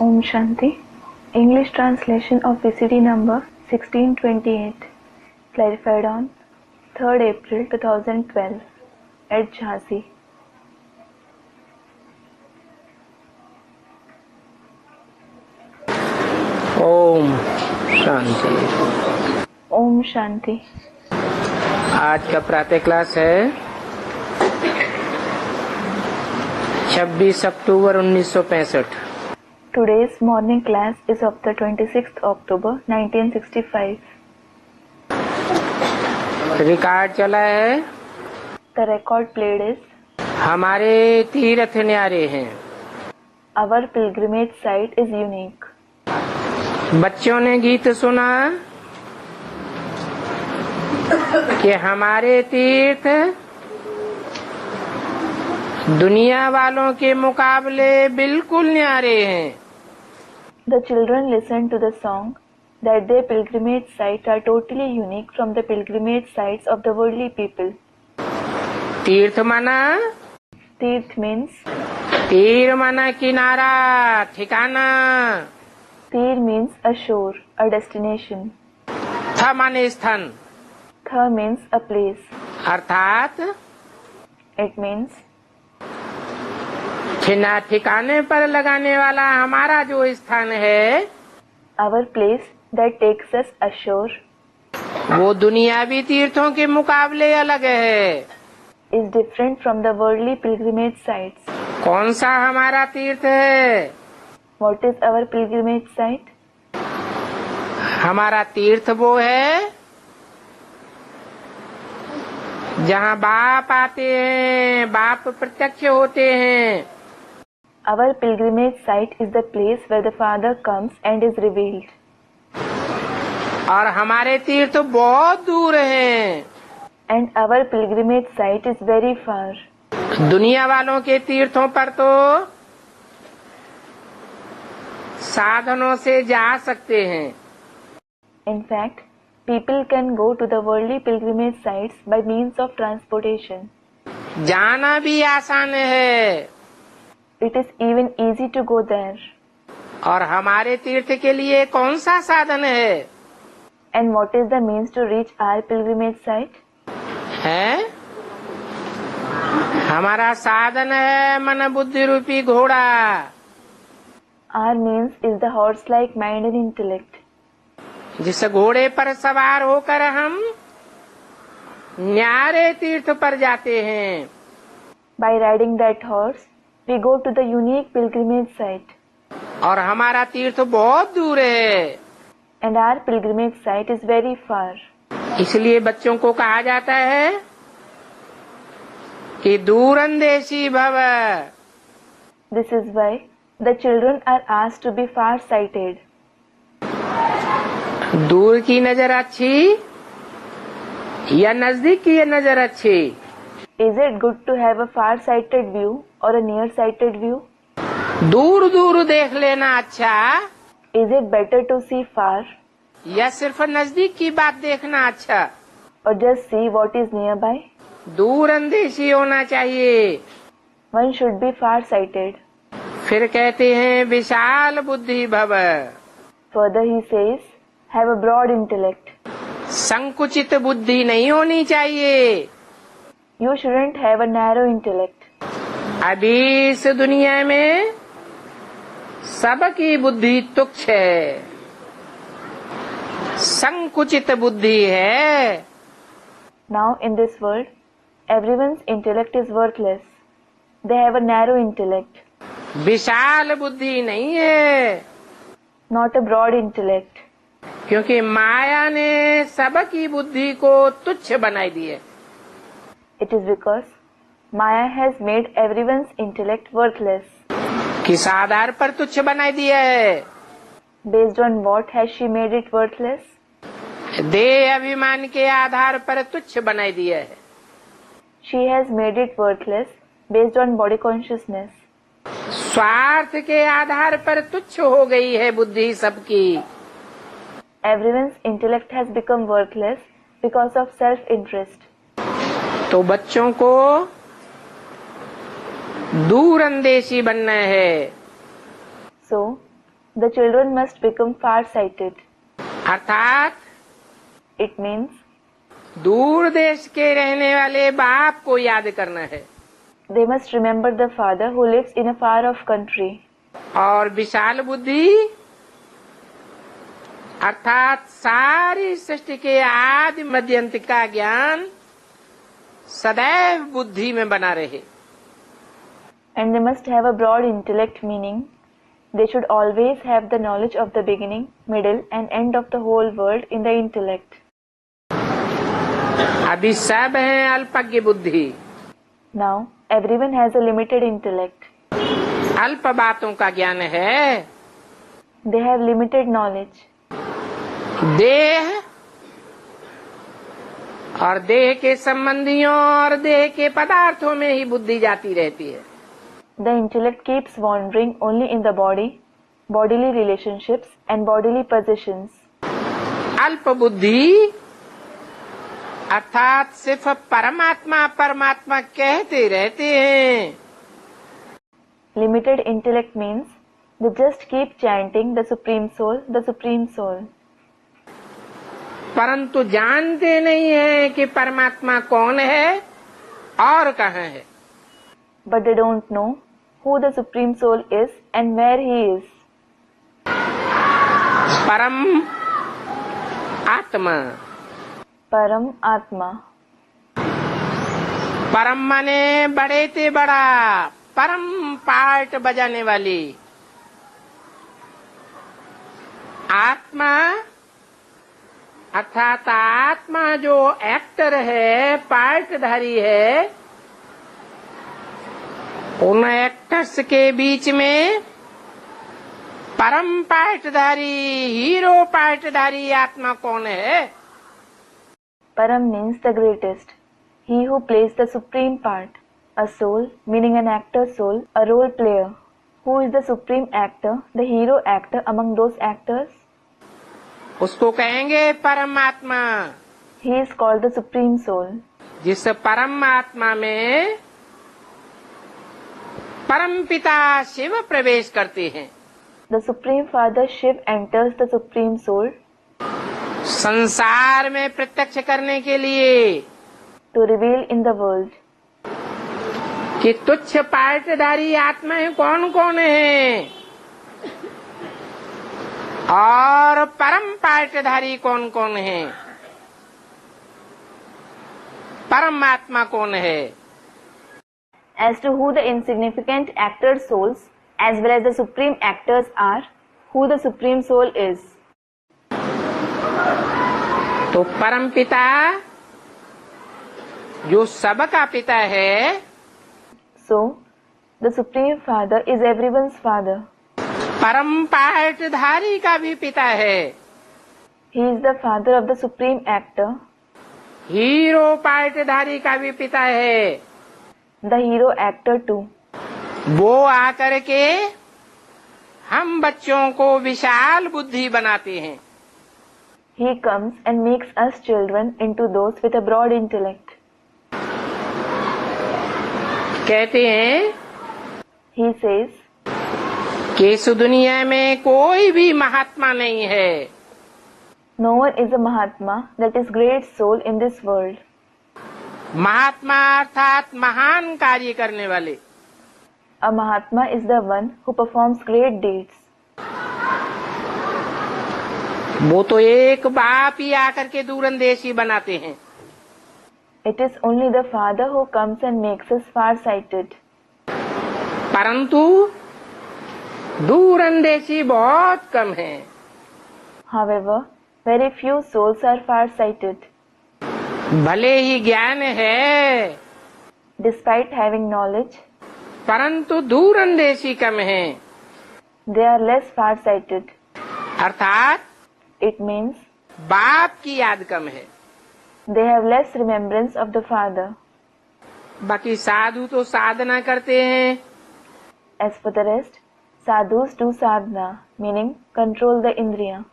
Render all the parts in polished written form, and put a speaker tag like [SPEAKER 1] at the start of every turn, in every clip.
[SPEAKER 1] Om Shanti. English translation of VCD number 1628, clarified on 3rd April 2012 at Jhansi.
[SPEAKER 2] Om Shanti.
[SPEAKER 1] Om Shanti.
[SPEAKER 2] आज का प्रातः class है 26 अक्टूबर 1965।
[SPEAKER 1] Today's morning class is of the 26th October 1965.
[SPEAKER 2] Record चला है।
[SPEAKER 1] The record played is
[SPEAKER 2] हमारे तीर्थ न्यारे हैं।
[SPEAKER 1] Our pilgrimage site is unique.
[SPEAKER 2] बच्चों ने गीत सुना कि हमारे तीर्थ दुनिया वालों के मुकाबले बिल्कुल न्यारे हैं।
[SPEAKER 1] The children listened to the song that their pilgrimage sites are totally unique from the pilgrimage sites of the worldly people.
[SPEAKER 2] तीर्थ माना
[SPEAKER 1] Tirth means
[SPEAKER 2] तीर माना किनारा, ठिकाना।
[SPEAKER 1] Tir means a shore, a destination.
[SPEAKER 2] थ माने स्थान,
[SPEAKER 1] Tha means a place.
[SPEAKER 2] अर्थात
[SPEAKER 1] It means
[SPEAKER 2] ठिकाने पर लगाने वाला हमारा जो स्थान है
[SPEAKER 1] our place that takes us ashore
[SPEAKER 2] वो दुनियावी तीर्थों के मुकाबले अलग है।
[SPEAKER 1] is different from the worldly pilgrimage sites.
[SPEAKER 2] कौन सा हमारा तीर्थ है?
[SPEAKER 1] What is our pilgrimage site?
[SPEAKER 2] हमारा तीर्थ वो है जहाँ बाप आते हैं, बाप प्रत्यक्ष होते हैं।
[SPEAKER 1] Our pilgrimage site is the place where the Father comes and is revealed.
[SPEAKER 2] और हमारे तीर्थ बहुत दूर हैं।
[SPEAKER 1] And our pilgrimage site is very far.
[SPEAKER 2] दुनिया वालों के तीर्थों पर तो साधनों से जा सकते हैं।
[SPEAKER 1] In fact, people can go to the worldly pilgrimage sites by means of transportation.
[SPEAKER 2] जाना भी आसान है।
[SPEAKER 1] It is even easy to go there.
[SPEAKER 2] और हमारे तीर्थ के लिए कौन सा साधन है?
[SPEAKER 1] And what is the means to reach our pilgrimage site?
[SPEAKER 2] है हमारा साधन है मन बुद्धि रूपी घोड़ा।
[SPEAKER 1] Our means is the horse-like mind and intellect.
[SPEAKER 2] जिस घोड़े पर सवार होकर हम न्यारे तीर्थ पर जाते हैं।
[SPEAKER 1] By riding that horse, we go to the unique pilgrimage site.
[SPEAKER 2] और हमारा तीर्थ बहुत दूर है।
[SPEAKER 1] And our pilgrimage site is very far.
[SPEAKER 2] इसलिए बच्चों को कहा जाता है कि दूरंदेशी भव।
[SPEAKER 1] This is why the children are asked to be far-sighted.
[SPEAKER 2] दूर की नजर अच्छी या नजदीक की नजर अच्छी?
[SPEAKER 1] Is it good to have a far-sighted view or a near-sighted view?
[SPEAKER 2] दूर दूर देख लेना अच्छा
[SPEAKER 1] Is it better to see far
[SPEAKER 2] या सिर्फ नजदीक की बात देखना अच्छा?
[SPEAKER 1] or just see what is nearby?
[SPEAKER 2] दूर अंदेशी होना चाहिए।
[SPEAKER 1] One should be far-sighted.
[SPEAKER 2] फिर कहते हैं विशाल बुद्धि भव।
[SPEAKER 1] Further he says, have a broad intellect.
[SPEAKER 2] संकुचित बुद्धि नहीं होनी चाहिए।
[SPEAKER 1] You shouldn't have a narrow intellect.
[SPEAKER 2] अभी इस दुनिया में सबकी बुद्धि तुच्छ है, संकुचित बुद्धि है।
[SPEAKER 1] Now in this world, everyone's intellect is worthless. They have a narrow intellect,
[SPEAKER 2] विशाल बुद्धि नहीं है,
[SPEAKER 1] not a broad intellect.
[SPEAKER 2] क्योंकि माया ने सबकी बुद्धि को तुच्छ बनाई दी है।
[SPEAKER 1] It is because Maya has made everyone's intellect worthless.
[SPEAKER 2] किस आधार पर तुच्छ बनाई दी है?
[SPEAKER 1] Based on what has she made it worthless?
[SPEAKER 2] देह अभिमान के आधार पर तुच्छ बनाई दी है।
[SPEAKER 1] She has made it worthless based on body consciousness.
[SPEAKER 2] स्वार्थ के आधार पर तुच्छ हो गई है बुद्धि सबकी।
[SPEAKER 1] Everyone's intellect has become worthless because of self-interest.
[SPEAKER 2] तो बच्चों को दूर अंदेशी बनना है।
[SPEAKER 1] So, The children must become far-sighted.
[SPEAKER 2] अर्थात
[SPEAKER 1] It means
[SPEAKER 2] दूर देश के रहने वाले बाप को याद करना है
[SPEAKER 1] they must remember the father who lives in a far-off country.
[SPEAKER 2] और विशाल बुद्धि अर्थात सारी सृष्टि के आदि मध्य अंत का ज्ञान सदैव बुद्धि में बना रहे.
[SPEAKER 1] And they must have a broad intellect, meaning they should always have the knowledge of the beginning, middle and end of the whole world in the intellect.
[SPEAKER 2] अभी सब हैं अल्पज्ञ बुद्धि.
[SPEAKER 1] Now, everyone has a limited intellect.
[SPEAKER 2] अल्प बातों का ज्ञान है.
[SPEAKER 1] They have limited knowledge.
[SPEAKER 2] देह और देह के संबंधियों और देह के पदार्थों में ही बुद्धि जाती रहती है.
[SPEAKER 1] The intellect keeps wandering only in the body, bodily relationships and bodily possessions.
[SPEAKER 2] अल्प बुद्धि अर्थात सिर्फ परमात्मा परमात्मा कहते रहते हैं.
[SPEAKER 1] Limited intellect means they just keep chanting the Supreme Soul, the Supreme Soul.
[SPEAKER 2] परंतु जानते नहीं है कि परमात्मा कौन है और कहाँ है.
[SPEAKER 1] But they don't know who the Supreme Soul is and where he is.
[SPEAKER 2] परम आत्मा.
[SPEAKER 1] Param Atma.
[SPEAKER 2] परम माने बड़े ते बड़ा, परम पार्ट बजाने वाली. आत्मा अर्थात आत्मा जो एक्टर है, पार्टधारी है, उन एक्टर्स के बीच में परम पार्टधारी, हीरो पार्टधारी आत्मा कौन है?
[SPEAKER 1] Param means the greatest. He who plays the supreme part. A soul, meaning an actor soul, a role player. Who is the supreme actor, the hero actor among those actors?
[SPEAKER 2] उसको कहेंगे परमात्मा.
[SPEAKER 1] He is called the Supreme Soul.
[SPEAKER 2] जिस परमात्मा में परम पिता शिव प्रवेश करते हैं.
[SPEAKER 1] The Supreme Father Shiv enters the Supreme Soul
[SPEAKER 2] संसार में प्रत्यक्ष करने के लिए
[SPEAKER 1] to reveal in the world
[SPEAKER 2] कि तुच्छ पार्टधारी आत्माएं कौन कौन है और परम पार्टधारी कौन कौन है, परमात्मा कौन है.
[SPEAKER 1] as to who the insignificant actor souls as well as the supreme actors are, who the Supreme Soul is.
[SPEAKER 2] तो परम पिता जो सबका पिता है,
[SPEAKER 1] So, the Supreme Father is everyone's father.
[SPEAKER 2] परम पार्टधारी का भी पिता है.
[SPEAKER 1] He is the father of the supreme actor.
[SPEAKER 2] Hero पार्टधारी का भी पिता है.
[SPEAKER 1] The hero actor too.
[SPEAKER 2] वो आकर के हम बच्चों को विशाल बुद्धि बनाते हैं.
[SPEAKER 1] He comes and makes us children into those with a broad intellect.
[SPEAKER 2] कहते हैं
[SPEAKER 1] He says
[SPEAKER 2] कि इस दुनिया में कोई भी महात्मा नहीं है.
[SPEAKER 1] no one is a Mahatma, that is great soul in this world.
[SPEAKER 2] महात्मा अर्थात महान कार्य करने वाले.
[SPEAKER 1] A Mahatma is the one who performs great deeds.
[SPEAKER 2] वो तो एक बाप ही आकर के दूरंदेशी बनाते हैं.
[SPEAKER 1] It is only the Father who comes and makes us far-sighted.
[SPEAKER 2] परंतु दूरंदेशी बहुत कम है.
[SPEAKER 1] However, very few souls are far-sighted.
[SPEAKER 2] भले ही ज्ञान है,
[SPEAKER 1] Despite having knowledge,
[SPEAKER 2] परंतु दूरंदेशी कम है.
[SPEAKER 1] they are less far-sighted.
[SPEAKER 2] अर्थात
[SPEAKER 1] It means
[SPEAKER 2] बाप की याद कम है.
[SPEAKER 1] they have less remembrance of the Father.
[SPEAKER 2] बाकी साधु तो साधना करते हैं.
[SPEAKER 1] As for the rest, sadhus do sadhana, meaning control the indriya.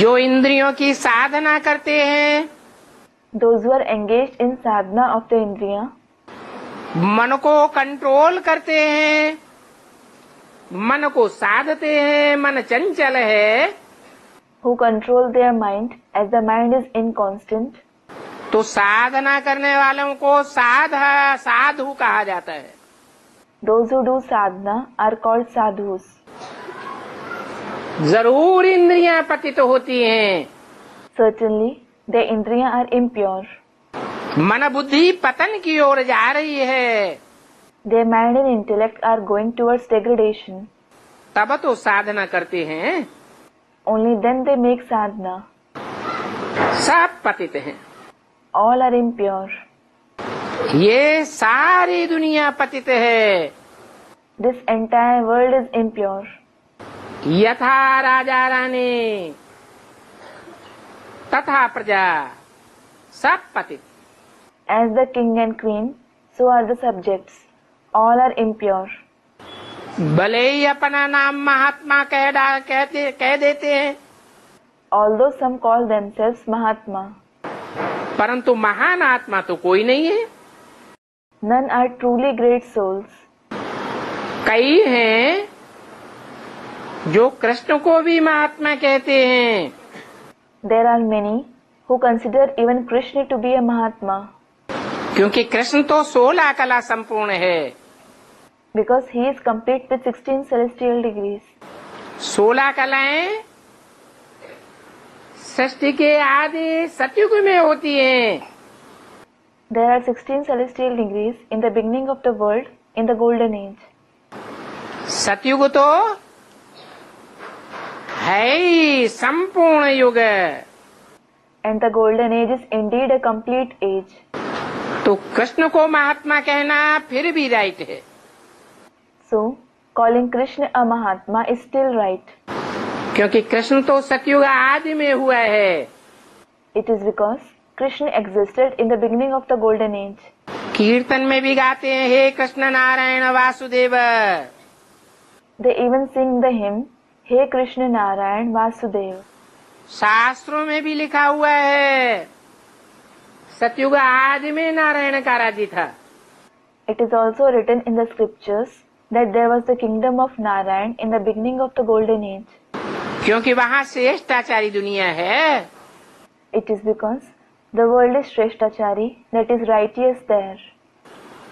[SPEAKER 2] जो इंद्रियों की साधना करते हैं,
[SPEAKER 1] Those who are engaged in sadhana of the indriya,
[SPEAKER 2] मन को कंट्रोल करते हैं, मन को साधते हैं, मन चंचल है,
[SPEAKER 1] who control their mind as the mind is inconstant,
[SPEAKER 2] तो साधना करने वालों को साधु कहा जाता है।
[SPEAKER 1] those who do sadhana are called sadhus.
[SPEAKER 2] जरूर इंद्रियां पतित होती हैं,
[SPEAKER 1] Certainly, their indriya are impure.
[SPEAKER 2] मन बुद्धि पतन की ओर जा रही है,
[SPEAKER 1] Their mind and intellect are going towards degradation.
[SPEAKER 2] तब तो साधना करते हैं।
[SPEAKER 1] Only then they make sadhana.
[SPEAKER 2] सब पतित हैं,
[SPEAKER 1] All are impure.
[SPEAKER 2] ये सारी दुनिया पतित है।
[SPEAKER 1] This entire world is impure.
[SPEAKER 2] यथा राजा रानी तथा प्रजा, सब पतित।
[SPEAKER 1] As the king and queen, so are the subjects. All are impure.
[SPEAKER 2] भले ही अपना नाम महात्मा कह देते हैं,
[SPEAKER 1] Although some call themselves Mahatma,
[SPEAKER 2] परंतु महान आत्मा तो कोई नहीं है।
[SPEAKER 1] none are truly great souls.
[SPEAKER 2] कई हैं जो कृष्ण को भी महात्मा कहते हैं,
[SPEAKER 1] There are many who consider even Krishna to be a Mahatma,
[SPEAKER 2] क्योंकि कृष्ण तो 16 कला संपूर्ण है।
[SPEAKER 1] because he is complete with 16 celestial degrees.
[SPEAKER 2] 16 कलाएं सृष्टि के आदि सतयुग में होती हैं।
[SPEAKER 1] There are 16 celestial degrees in the beginning of the world in the golden age.
[SPEAKER 2] सतयुग तो है ही संपूर्ण युग,
[SPEAKER 1] And the golden age is indeed a complete age.
[SPEAKER 2] तो कृष्ण को महात्मा कहना फिर भी राइट है।
[SPEAKER 1] So, calling Krishna a Mahatma is still right.
[SPEAKER 2] क्योंकि कृष्ण तो सतयुग आदि में हुआ है।
[SPEAKER 1] It is because Krishna existed in the beginning of the golden age.
[SPEAKER 2] कीर्तन में भी गाते हैं, हे Krishna Narayan Vasudev.
[SPEAKER 1] They even sing the hymn, Hey Krishna Narayan Vasudev.
[SPEAKER 2] शास्त्रों में भी लिखा हुआ है, सतयुग आदि में नारायण का राज्य था।
[SPEAKER 1] It is also written in the scriptures that there was the kingdom of Narayan in the beginning of the golden age.
[SPEAKER 2] क्योंकि वहाँ श्रेष्ठाचारी दुनिया है।
[SPEAKER 1] It is because the world is Shrestachari, that is righteous there.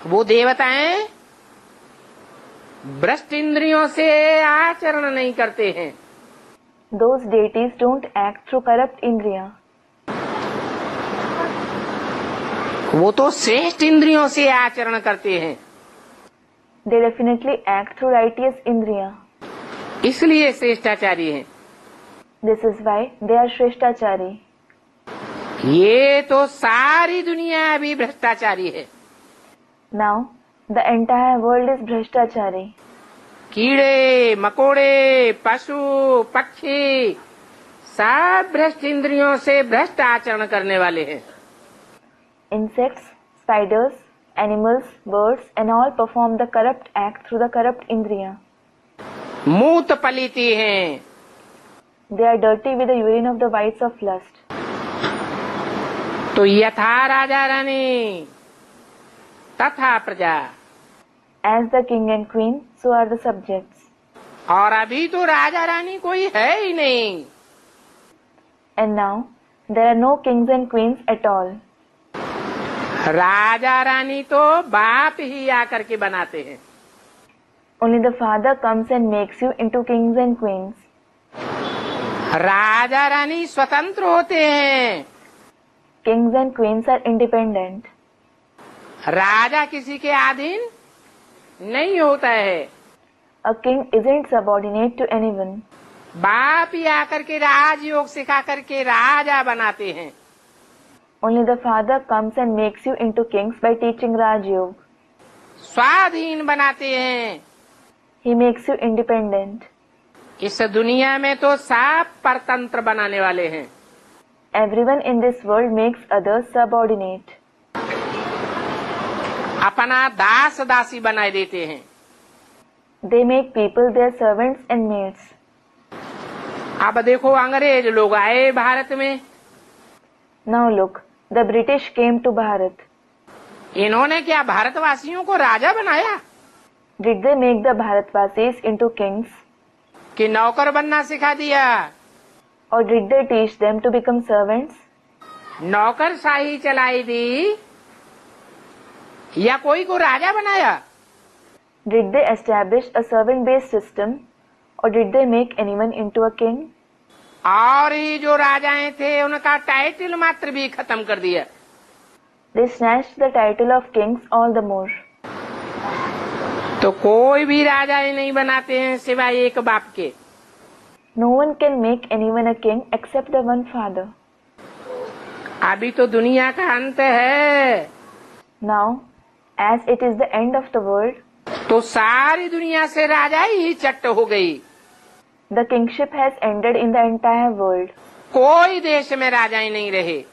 [SPEAKER 2] वो देवताएं भ्रष्ट इंद्रियों से आचरण नहीं करते हैं।
[SPEAKER 1] Those deities don't act through corrupt indriya.
[SPEAKER 2] वो तो श्रेष्ठ इंद्रियों से आचरण करते हैं,
[SPEAKER 1] They definitely act through righteous indriya.
[SPEAKER 2] इसलिए श्रेष्ठाचारी हैं।
[SPEAKER 1] This is why they are Shrestachari.
[SPEAKER 2] ये तो सारी दुनिया अभी भ्रष्टाचारी है।
[SPEAKER 1] Now, the entire world is Bhrashtachari.
[SPEAKER 2] कीड़े मकोड़े पशु पक्षी सब भ्रष्ट इंद्रियों से भ्रष्ट आचरण करने वाले हैं।
[SPEAKER 1] Insects, spiders, animals, birds and all perform the corrupt act through the corrupt indriya.
[SPEAKER 2] मूत पलीती हैं,
[SPEAKER 1] They are dirty with the urine of the wives of lust.
[SPEAKER 2] तो यथा राजा रानी तथा प्रजा,
[SPEAKER 1] As the king and queen, so are the subjects.
[SPEAKER 2] और अभी तो राजा रानी कोई है ही नहीं।
[SPEAKER 1] And now, there are no kings and queens at all.
[SPEAKER 2] Raja Rani तो बाप ही आकर के बनाते हैं।
[SPEAKER 1] Only the father comes and makes you into kings and queens.
[SPEAKER 2] Raja Rani स्वतंत्र होते हैं,
[SPEAKER 1] Kings and queens are independent.
[SPEAKER 2] राजा किसी के अधीन नहीं होता है।
[SPEAKER 1] A king isn't subordinate to anyone.
[SPEAKER 2] बाप ही आकर के राजयोग सिखा करके राजा बनाते हैं।
[SPEAKER 1] Only the father comes and makes you into kings by teaching Raj Yoga.
[SPEAKER 2] स्वाधीन बनाते हैं।
[SPEAKER 1] He makes you independent.
[SPEAKER 2] इस दुनिया में तो सब परतंत्र बनाने वाले हैं।
[SPEAKER 1] Everyone in this world makes others subordinate.
[SPEAKER 2] अपना दास दासी बनाए देते हैं।
[SPEAKER 1] They make people their servants and maids.
[SPEAKER 2] अब देखो अंग्रेज लोग आए भारत में,
[SPEAKER 1] Now look, the British came to Bharat.
[SPEAKER 2] इन्होंने क्या भारतवासियों को राजा बनाया?
[SPEAKER 1] Did they make the Bharatvasis into kings?
[SPEAKER 2] कि नौकर बनना सिखा दिया?
[SPEAKER 1] Or did they teach them to become servants?
[SPEAKER 2] नौकरशाही चलाई दी या कोई को राजा बनाया?
[SPEAKER 1] Did they establish a servant-based system? Or did they make anyone into a king?
[SPEAKER 2] और ही जो राजाएं थे उनका टाइटल मात्र भी खत्म कर दिया।
[SPEAKER 1] They snatched the title of kings all the more.
[SPEAKER 2] तो कोई भी राजाएं नहीं बनाते हैं सिवाय एक बाप के।
[SPEAKER 1] No one can make anyone a king except the one father.
[SPEAKER 2] अभी तो दुनिया का अंत है।
[SPEAKER 1] Now, as it is the end of the world,
[SPEAKER 2] तो सारी दुनिया से राजाई ही चट्ट हो गई।
[SPEAKER 1] the kingship has ended in the entire world.
[SPEAKER 2] कोई देश में राजाएं नहीं रहे।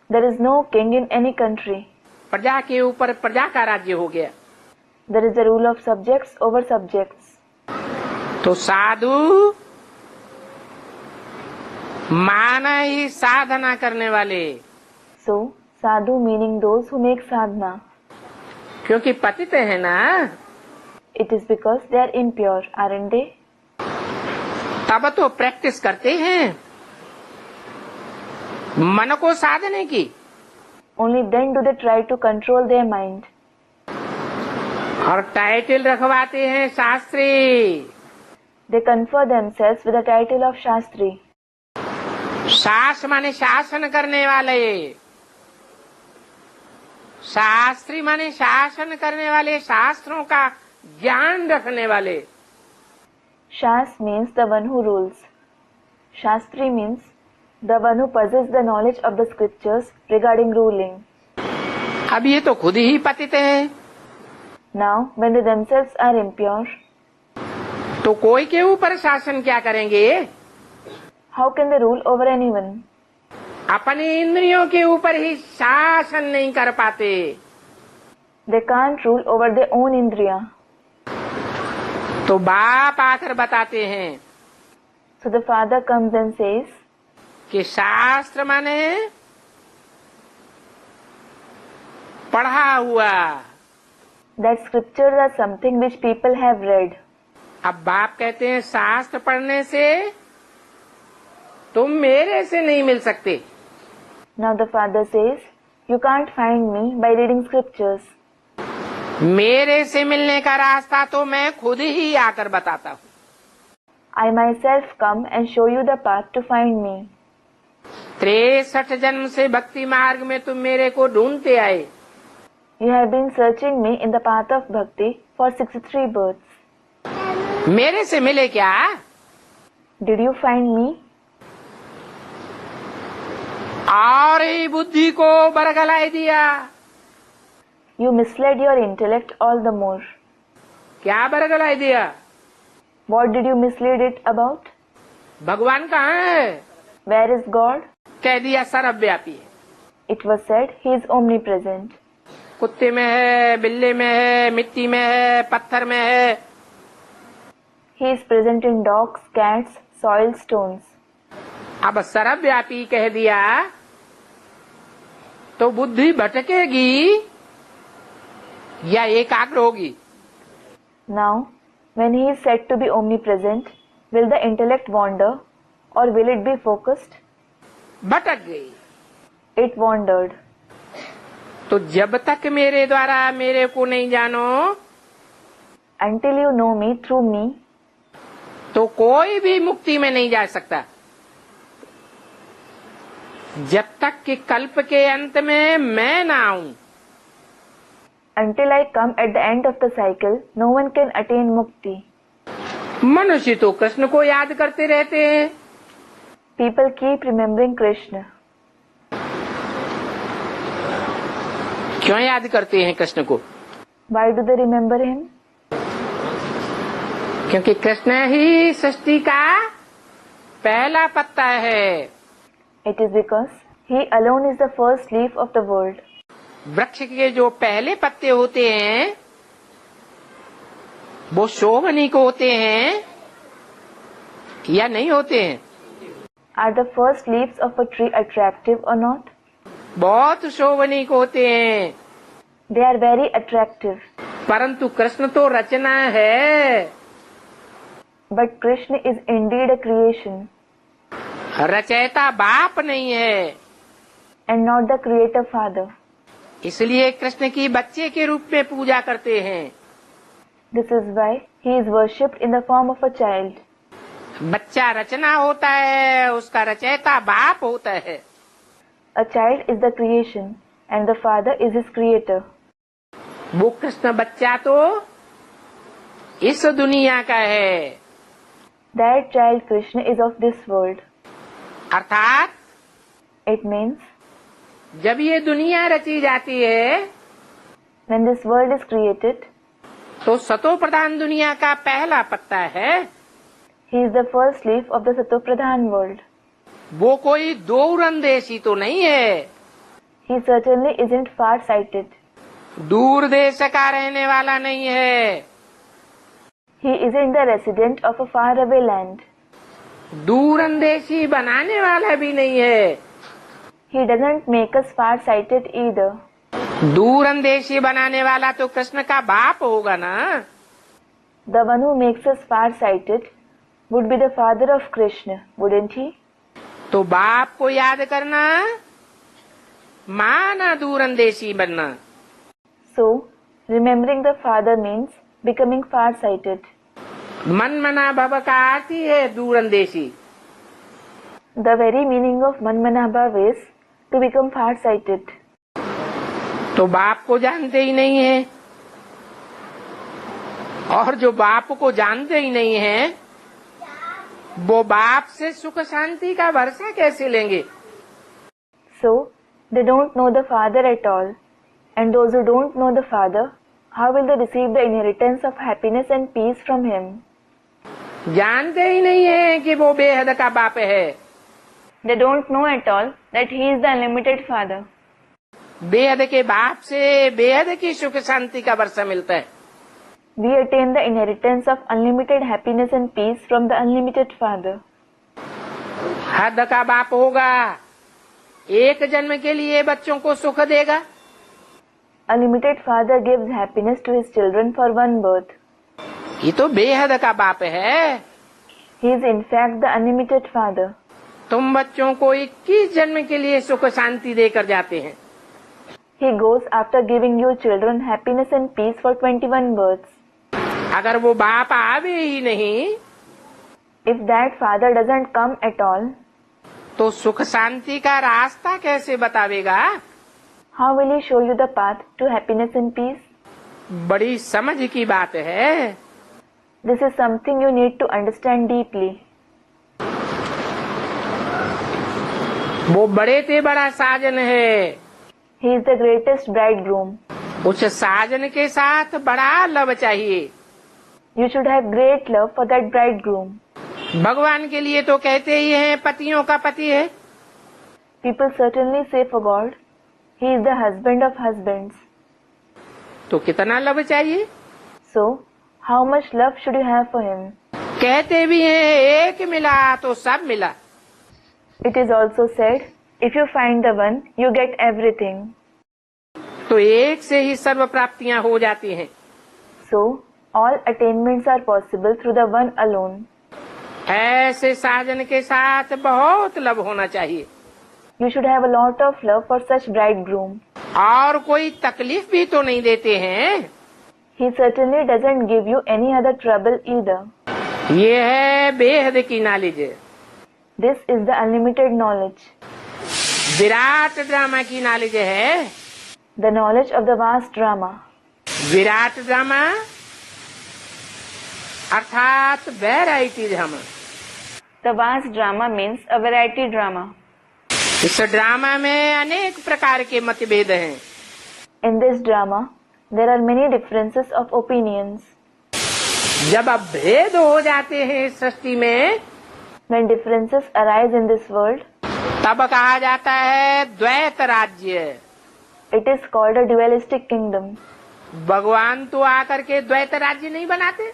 [SPEAKER 1] There is no king in any country.
[SPEAKER 2] प्रजा के ऊपर प्रजा का राज्य हो गया।
[SPEAKER 1] There is the rule of subjects over subjects.
[SPEAKER 2] तो साधु माना ही साधना करने वाले।
[SPEAKER 1] So, sadhu meaning those who make sadhana.
[SPEAKER 2] क्योंकि पतित है ना,
[SPEAKER 1] It is because they are impure, aren't they?
[SPEAKER 2] तब तो प्रैक्टिस करते हैं मन को साधने की।
[SPEAKER 1] Only then do they try to control their mind.
[SPEAKER 2] और टाइटल रखवाते हैं Shastri.
[SPEAKER 1] They confer themselves with the title of Shastri.
[SPEAKER 2] शास्त्र माने शासन करने वाले, शास्त्री माने शासन करने वाले, शास्त्रों का ज्ञान रखने वाले।
[SPEAKER 1] Shas means the one who rules. Shastri means the one who possesses the knowledge of the scriptures regarding ruling.
[SPEAKER 2] अब ये तो खुद ही पतित हैं।
[SPEAKER 1] Now, when they themselves are impure,
[SPEAKER 2] तो कोई के ऊपर शासन क्या करेंगे?
[SPEAKER 1] how can they rule over anyone?
[SPEAKER 2] अपनी इंद्रियों के ऊपर ही शासन नहीं कर पाते।
[SPEAKER 1] They can't rule over their own indriya.
[SPEAKER 2] तो बाप आकर बताते हैं
[SPEAKER 1] So the father comes and says,
[SPEAKER 2] कि शास्त्र माने पढ़ा हुआ।
[SPEAKER 1] that scriptures are something which people have read.
[SPEAKER 2] अब बाप कहते हैं शास्त्र पढ़ने से तुम मेरे से नहीं मिल सकते।
[SPEAKER 1] Now the father says, you can't find me by reading scriptures.
[SPEAKER 2] मेरे से मिलने का रास्ता तो मैं खुद ही आकर बताता हूँ।
[SPEAKER 1] I myself come and show you the path to find me.
[SPEAKER 2] 63 जन्म से भक्ति मार्ग में तुम मेरे को ढूंढते आए।
[SPEAKER 1] You have been searching me in the path of bhakti for 63 births.
[SPEAKER 2] मेरे से मिले क्या?
[SPEAKER 1] Did you find me?
[SPEAKER 2] और ही बुद्धि को बरगलाए दिया।
[SPEAKER 1] You misled your intellect all the more.
[SPEAKER 2] क्या बरगलाए दिया?
[SPEAKER 1] What did you mislead it about?
[SPEAKER 2] भगवान कहाँ है?
[SPEAKER 1] Where is God?
[SPEAKER 2] कह दिया सर्वव्यापी है।
[SPEAKER 1] It was said he is omnipresent.
[SPEAKER 2] कुत्ते में है, बिल्ली में है, मिट्टी में है, पत्थर में है।
[SPEAKER 1] He is present in dogs, cats, soil, stones.
[SPEAKER 2] अब सर्वव्यापी कह दिया तो बुद्धि भटकेगी या एकाग्र होगी?
[SPEAKER 1] Now, when he is said to be omnipresent, will the intellect wander or will it be focused?
[SPEAKER 2] भटक गई।
[SPEAKER 1] It wandered.
[SPEAKER 2] तो जब तक मेरे द्वारा मेरे को नहीं जानो,
[SPEAKER 1] Until you know me through me,
[SPEAKER 2] तो कोई भी मुक्ति में नहीं जा सकता। जब तक कि कल्प के अंत में मैं ना आऊं।
[SPEAKER 1] until I come at the end of the cycle, no one can attain mukti.
[SPEAKER 2] मनुष्य तो कृष्ण को याद करते रहते हैं।
[SPEAKER 1] People keep remembering Krishna.
[SPEAKER 2] क्यों याद करते हैं कृष्ण को?
[SPEAKER 1] Why do they remember him?
[SPEAKER 2] क्योंकि कृष्ण ही सृष्टि का पहला पत्ता है।
[SPEAKER 1] It is because he alone is the first leaf of the world.
[SPEAKER 2] वृक्ष के जो पहले पत्ते होते हैं वो शोभनीक होते हैं या नहीं होते हैं?
[SPEAKER 1] Are the first leaves of a tree attractive or not?
[SPEAKER 2] बहुत शोभनीक होते हैं।
[SPEAKER 1] They are very attractive.
[SPEAKER 2] परंतु कृष्ण तो रचना है,
[SPEAKER 1] but Krishna is indeed a creation
[SPEAKER 2] रचयिता बाप नहीं है।
[SPEAKER 1] and not the creator father.
[SPEAKER 2] इसलिए कृष्ण की बच्चे के रूप में पूजा करते हैं।
[SPEAKER 1] This is why he is worshipped in the form of a child.
[SPEAKER 2] बच्चा रचना होता है, उसका रचयिता बाप होता है।
[SPEAKER 1] A child is the creation and the father is his creator.
[SPEAKER 2] वो कृष्ण बच्चा तो इस दुनिया का है,
[SPEAKER 1] That child Krishna is of this world.
[SPEAKER 2] अर्थात
[SPEAKER 1] It means
[SPEAKER 2] जब ये दुनिया रची जाती है
[SPEAKER 1] when this world is created,
[SPEAKER 2] तो सतो प्रधान दुनिया का पहला पत्ता है।
[SPEAKER 1] he is the first leaf of the Satopradhan world.
[SPEAKER 2] वो कोई दूरंदेशी तो नहीं है,
[SPEAKER 1] He certainly isn't far-sighted.
[SPEAKER 2] दूर देश का रहने वाला नहीं है,
[SPEAKER 1] He isn't the resident of a faraway land.
[SPEAKER 2] दूरंदेशी बनाने वाला भी नहीं है।
[SPEAKER 1] He doesn't make us far-sighted either.
[SPEAKER 2] दूरंदेशी बनाने वाला तो कृष्ण का बाप होगा ना।
[SPEAKER 1] The one who makes us far-sighted would be the father of Krishna, wouldn't he?
[SPEAKER 2] तो बाप को याद करना माना दूरंदेशी बनना।
[SPEAKER 1] So, remembering the father means becoming far-sighted.
[SPEAKER 2] मन मना भव का अर्थ ही है दूरंदेशी।
[SPEAKER 1] The very meaning of Manmanabhav is to become far-sighted.
[SPEAKER 2] तो बाप को जानते ही नहीं है, और जो बाप को जानते ही नहीं है वो बाप से सुख शांति का भरोसा कैसे लेंगे।
[SPEAKER 1] So, they don't know the father at all. And those who don't know the father, how will they receive the inheritance of happiness and peace from him?
[SPEAKER 2] जानते ही नहीं है कि वो बेहद का बाप है।
[SPEAKER 1] They don't know at all that he is the unlimited father.
[SPEAKER 2] बेहद के बाप से बेहद की सुख शांति का वर्षा मिलता है।
[SPEAKER 1] We attain the inheritance of unlimited happiness and peace from the unlimited father.
[SPEAKER 2] हद का बाप होगा, एक जन्म के लिए बच्चों को सुख देगा।
[SPEAKER 1] A limited father gives happiness to his children for one birth.
[SPEAKER 2] ये तो बेहद का बाप है।
[SPEAKER 1] He is in fact the unlimited father.
[SPEAKER 2] तुम बच्चों को 21 जन्म के लिए सुख शांति देकर जाते हैं।
[SPEAKER 1] He goes after giving you children happiness and peace for 21 births.
[SPEAKER 2] अगर वो बाप आवे ही नहीं
[SPEAKER 1] If that father doesn't come at all,
[SPEAKER 2] तो सुख शांति का रास्ता कैसे बतावेगा।
[SPEAKER 1] how will he show you the path to happiness and peace?
[SPEAKER 2] बड़ी समझ की बात है।
[SPEAKER 1] This is something you need to understand deeply.
[SPEAKER 2] वो बड़े से बड़ा साजन है,
[SPEAKER 1] He is the greatest bridegroom.
[SPEAKER 2] उस साजन के साथ बड़ा लव चाहिए।
[SPEAKER 1] You should have great love for that bridegroom.
[SPEAKER 2] भगवान के लिए तो कहते ही हैं पतियों का पति है।
[SPEAKER 1] People certainly say for God, He is the husband of husbands.
[SPEAKER 2] तो कितना लव चाहिए।
[SPEAKER 1] So, how much love should you have for Him?
[SPEAKER 2] कहते भी हैं एक मिला तो सब मिला।
[SPEAKER 1] It is also said, if you find the one, you get everything.
[SPEAKER 2] तो एक से ही सर्व प्राप्तियां हो जाती हैं।
[SPEAKER 1] So, all attainments are possible through the one alone.
[SPEAKER 2] ऐसे साजन के साथ बहुत लव होना चाहिए।
[SPEAKER 1] You should have a lot of love for such bridegroom.
[SPEAKER 2] और कोई तकलीफ भी तो नहीं देते हैं।
[SPEAKER 1] He certainly doesn't give you any other trouble either.
[SPEAKER 2] ये है बेहद की knowledge.
[SPEAKER 1] This is the unlimited knowledge.
[SPEAKER 2] विराट ड्रामा की नॉलेज है।
[SPEAKER 1] The knowledge of the vast drama.
[SPEAKER 2] विराट ड्रामा अर्थात variety drama.
[SPEAKER 1] The vast drama means a variety drama.
[SPEAKER 2] इस ड्रामा में अनेक प्रकार के मतभेद हैं।
[SPEAKER 1] In this drama, there are many differences of opinions.
[SPEAKER 2] जब अब भेद हो जाते हैं इस सृष्टि में,
[SPEAKER 1] When differences arise in this world,
[SPEAKER 2] तब कहा जाता है द्वैत राज्य।
[SPEAKER 1] it is called a dualistic kingdom.
[SPEAKER 2] भगवान तो आकर के द्वैत राज्य नहीं बनाते।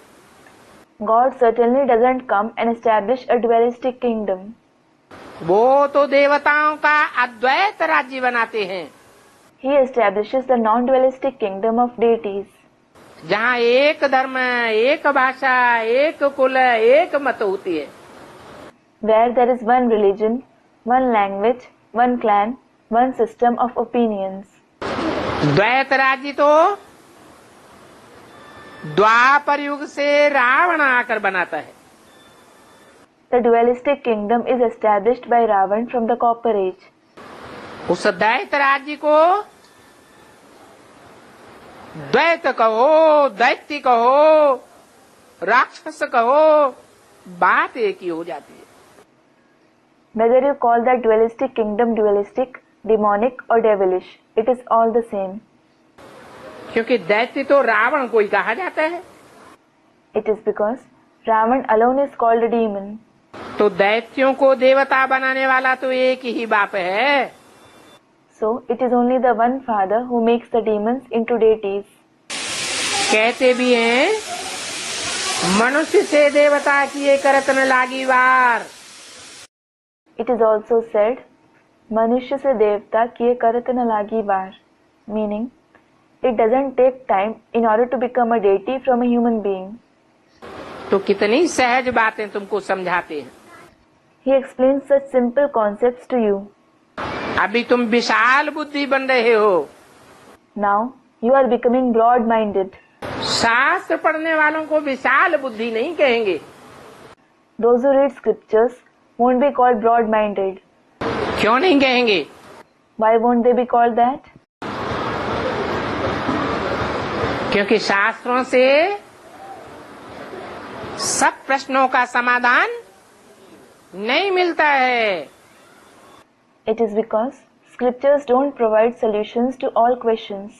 [SPEAKER 1] God certainly doesn't come and establish a dualistic kingdom.
[SPEAKER 2] वो तो देवताओं का अद्वैत राज्य बनाते हैं।
[SPEAKER 1] He establishes the non-dualistic kingdom of deities.
[SPEAKER 2] जहाँ एक धर्म, एक भाषा, एक कुल, एक मत होती है।
[SPEAKER 1] where there is one religion, one language, one clan, one system of opinions.
[SPEAKER 2] द्वैत राज्य तो द्वापर युग से रावण आकर बनाता है।
[SPEAKER 1] The dualistic kingdom is established by Ravan from the Copper Age.
[SPEAKER 2] उस द्वैत राज्य को द्वैत कहो, दैत्य कहो, राक्षस कहो, बात एक ही हो जाती है।
[SPEAKER 1] Whether you call that dualistic kingdom dualistic, demonic or devilish, it is all the same.
[SPEAKER 2] क्योंकि दैत्य तो रावण को ही कहा जाता है।
[SPEAKER 1] It is because Ravan alone is called a demon.
[SPEAKER 2] तो दैत्यों को देवता बनाने वाला तो एक ही बाप है।
[SPEAKER 1] So it is only the one Father who makes the demons into deities.
[SPEAKER 2] कहते भी हैं मनुष्य से देवता किए करत न लागी वार।
[SPEAKER 1] It is also said, मनुष्य से देवता किए करत न लागी वार, meaning it doesn't take time in order to become a deity from a human being.
[SPEAKER 2] तो कितनी सहज बातें तुमको समझाते हैं।
[SPEAKER 1] He explains such simple concepts to you.
[SPEAKER 2] अभी तुम विशाल बुद्धि बन रहे हो।
[SPEAKER 1] Now you are becoming broad-minded.
[SPEAKER 2] शास्त्र पढ़ने वालों को विशाल बुद्धि नहीं कहेंगे।
[SPEAKER 1] Those who read scriptures won't be called broad-minded.
[SPEAKER 2] क्यों नहीं कहेंगे?
[SPEAKER 1] Why won't they be called that?
[SPEAKER 2] क्योंकि शास्त्रों से सब प्रश्नों का समाधान नहीं मिलता है।
[SPEAKER 1] It is because scriptures don't provide solutions to all questions.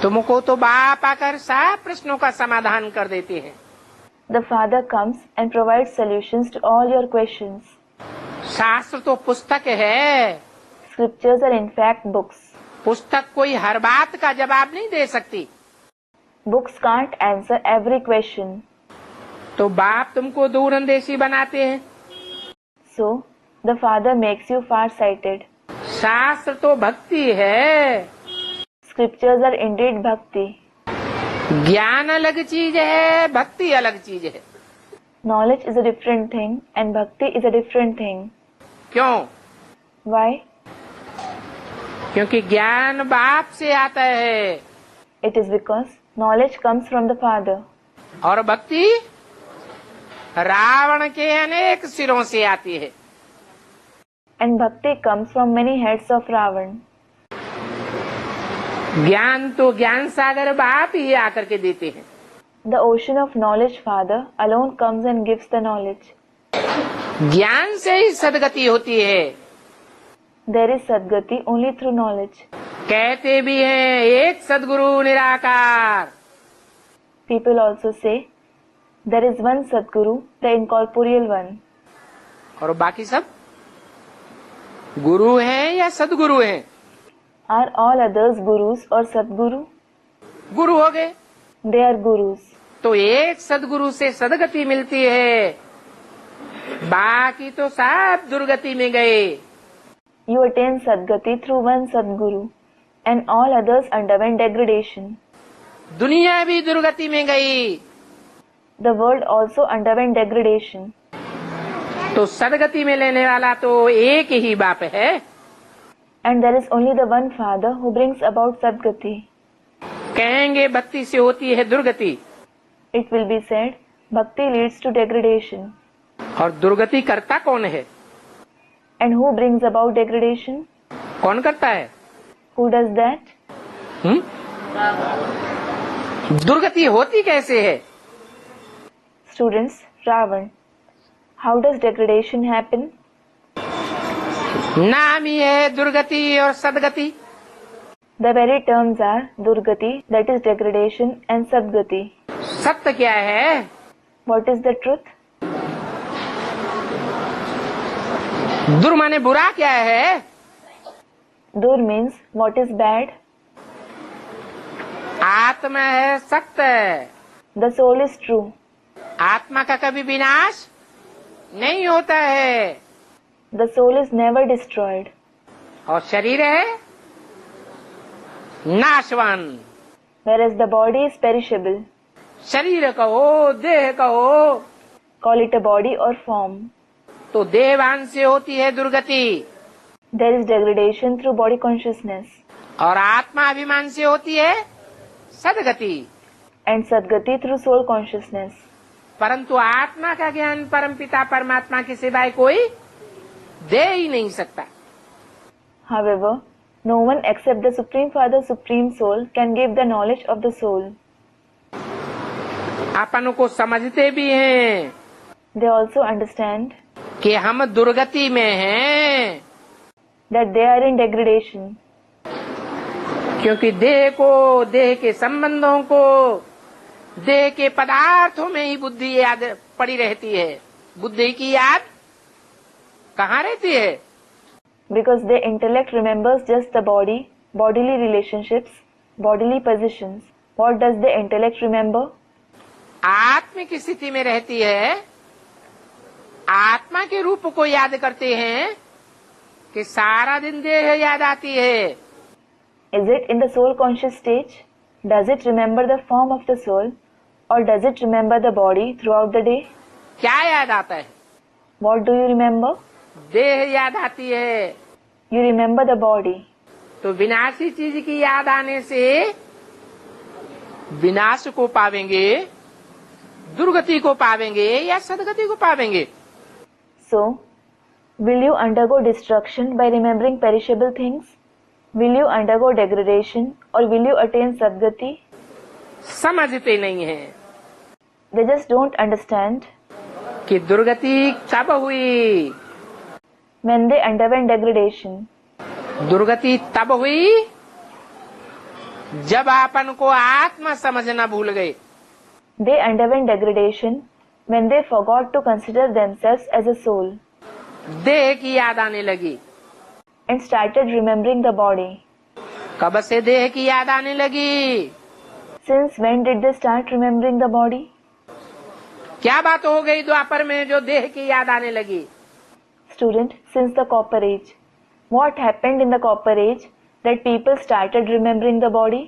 [SPEAKER 2] तुमको तो बाप आकर सब प्रश्नों का समाधान कर देते हैं।
[SPEAKER 1] The Father comes and provides solutions to all your questions.
[SPEAKER 2] शास्त्र तो पुस्तक है।
[SPEAKER 1] Scriptures are in fact books.
[SPEAKER 2] पुस्तक कोई हर बात का जवाब नहीं दे सकती।
[SPEAKER 1] Books can't answer every question.
[SPEAKER 2] तो बाप तुमको दूरंदेशी बनाते हैं।
[SPEAKER 1] So, the Father makes you far-sighted.
[SPEAKER 2] शास्त्र तो भक्ति है।
[SPEAKER 1] Scriptures are indeed bhakti.
[SPEAKER 2] ज्ञान अलग चीज है, भक्ति अलग चीज है।
[SPEAKER 1] Knowledge is a different thing and bhakti is a different thing.
[SPEAKER 2] क्यों?
[SPEAKER 1] Why?
[SPEAKER 2] क्योंकि ज्ञान बाप से आता है।
[SPEAKER 1] It is because knowledge comes from the Father.
[SPEAKER 2] और भक्ति रावण के अनेक सिरों से आती है।
[SPEAKER 1] And bhakti comes from many heads of Ravan.
[SPEAKER 2] ज्ञान तो ज्ञान सागर बाप ही आकर के देते हैं।
[SPEAKER 1] The ocean of knowledge Father alone comes and gives the knowledge.
[SPEAKER 2] ज्ञान से ही सदगति होती है।
[SPEAKER 1] There is Sadgati only through knowledge.
[SPEAKER 2] कहते भी हैं एक सदगुरु निराकार।
[SPEAKER 1] People also say, there is one Sadguru, the incorporeal one.
[SPEAKER 2] और बाकी सब गुरु हैं या सदगुरु हैं?
[SPEAKER 1] Are all others Gurus or Sadguru?
[SPEAKER 2] गुरु हो गए।
[SPEAKER 1] They are Gurus.
[SPEAKER 2] तो एक सदगुरु से सदगति मिलती है, बाकी तो सब दुर्गति में गए।
[SPEAKER 1] You attain Sadgati through one Sadguru, and all others underwent degradation.
[SPEAKER 2] दुनिया भी दुर्गति में गई।
[SPEAKER 1] The world also underwent degradation.
[SPEAKER 2] तो सदगति में लेने वाला तो एक ही बाप है।
[SPEAKER 1] And there is only the one Father who brings about Sadgati.
[SPEAKER 2] कहेंगे भक्ति से होती है दुर्गति।
[SPEAKER 1] It will be said, Bhakti leads to degradation.
[SPEAKER 2] और दुर्गति करता कौन है?
[SPEAKER 1] And who brings about degradation?
[SPEAKER 2] कौन करता है?
[SPEAKER 1] Who does that?
[SPEAKER 2] दुर्गति होती कैसे है?
[SPEAKER 1] Students, Ravan. How does degradation happen?
[SPEAKER 2] नाम ही है दुर्गति और सदगति।
[SPEAKER 1] The very terms are Durgati, that is degradation, and Sadgati.
[SPEAKER 2] सत्य क्या है?
[SPEAKER 1] What is the truth?
[SPEAKER 2] दुर माने बुरा क्या है?
[SPEAKER 1] Dur means what is bad.
[SPEAKER 2] आत्मा है सत्य।
[SPEAKER 1] The soul is true.
[SPEAKER 2] आत्मा का कभी विनाश नहीं होता है।
[SPEAKER 1] The soul is never destroyed.
[SPEAKER 2] और शरीर है नाशवान।
[SPEAKER 1] whereas the body is perishable.
[SPEAKER 2] शरीर कहो, देह कहो,
[SPEAKER 1] Call it a body or form.
[SPEAKER 2] तो देहभान से होती है दुर्गति,
[SPEAKER 1] There is degradation through body consciousness,
[SPEAKER 2] और आत्मा अभिमान से होती है सदगति।
[SPEAKER 1] and Sadgati through soul consciousness.
[SPEAKER 2] परंतु आत्मा का ज्ञान परमपिता परमात्मा के सिवाय कोई दे ही नहीं सकता।
[SPEAKER 1] However, no one except the Supreme Father, Supreme Soul can give the knowledge of the soul.
[SPEAKER 2] अपन को समझते भी हैं
[SPEAKER 1] They also understand
[SPEAKER 2] कि हम दुर्गति में हैं,
[SPEAKER 1] that they are in degradation,
[SPEAKER 2] क्योंकि देह को, देह के संबंधों को, देह के पदार्थों में ही बुद्धि याद पड़ी रहती है। बुद्धि की याद कहाँ रहती है?
[SPEAKER 1] because their intellect remembers just the body, bodily relationships, bodily positions. What does the intellect remember?
[SPEAKER 2] आत्मिक स्थिति में रहती है, आत्मा के रूप को याद करते हैं कि सारा दिन देह याद आती है।
[SPEAKER 1] Is it in the soul conscious stage? Does it remember the form of the soul, or does it remember the body throughout the day?
[SPEAKER 2] क्या याद आता है?
[SPEAKER 1] What do you remember?
[SPEAKER 2] देह याद आती है।
[SPEAKER 1] You remember the body.
[SPEAKER 2] तो विनाशी चीज की याद आने से विनाश को पावेंगे, दुर्गति को पावेंगे या सदगति को पावेंगे?
[SPEAKER 1] So, will you undergo destruction by remembering perishable things? Will you undergo degradation, or will you attain Sadgati?
[SPEAKER 2] समझते नहीं है
[SPEAKER 1] They just don't understand.
[SPEAKER 2] कि दुर्गति कब हुई।
[SPEAKER 1] When they underwent degradation,
[SPEAKER 2] दुर्गति तब हुई जब अपन को आत्मा समझना भूल गए।
[SPEAKER 1] they underwent degradation when they forgot to consider themselves as a soul
[SPEAKER 2] देह की याद आने लगी।
[SPEAKER 1] and started remembering the body.
[SPEAKER 2] कब से देह की याद आने लगी?
[SPEAKER 1] Since when did they start remembering the body?
[SPEAKER 2] क्या बात हो गई द्वापर में जो देह की याद आने लगी?
[SPEAKER 1] Student, since the Copper Age. What happened in the Copper Age that people started remembering the body?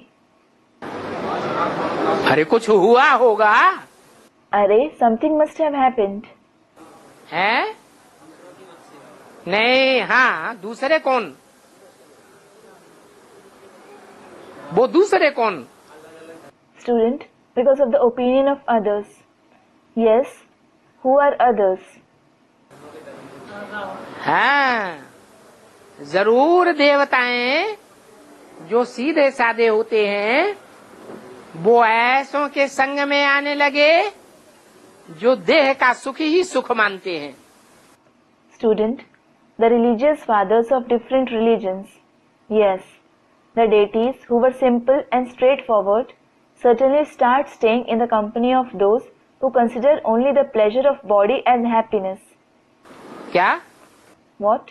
[SPEAKER 2] अरे कुछ हुआ होगा
[SPEAKER 1] Array, something must have happened.
[SPEAKER 2] है? नहीं, हाँ, दूसरे कौन? वो दूसरे कौन?
[SPEAKER 1] Student, because of the opinion of others. Yes, who are others?
[SPEAKER 2] हाँ, जरूर देवताएं जो सीधे साधे होते हैं वो ऐसों के संग में आने लगे जो देह का सुख ही सुख मानते हैं।
[SPEAKER 1] Student, the religious fathers of different religions. Yes, the deities who were simple and straightforward certainly start staying in the company of those who consider only the pleasure of body as happiness.
[SPEAKER 2] क्या?
[SPEAKER 1] What?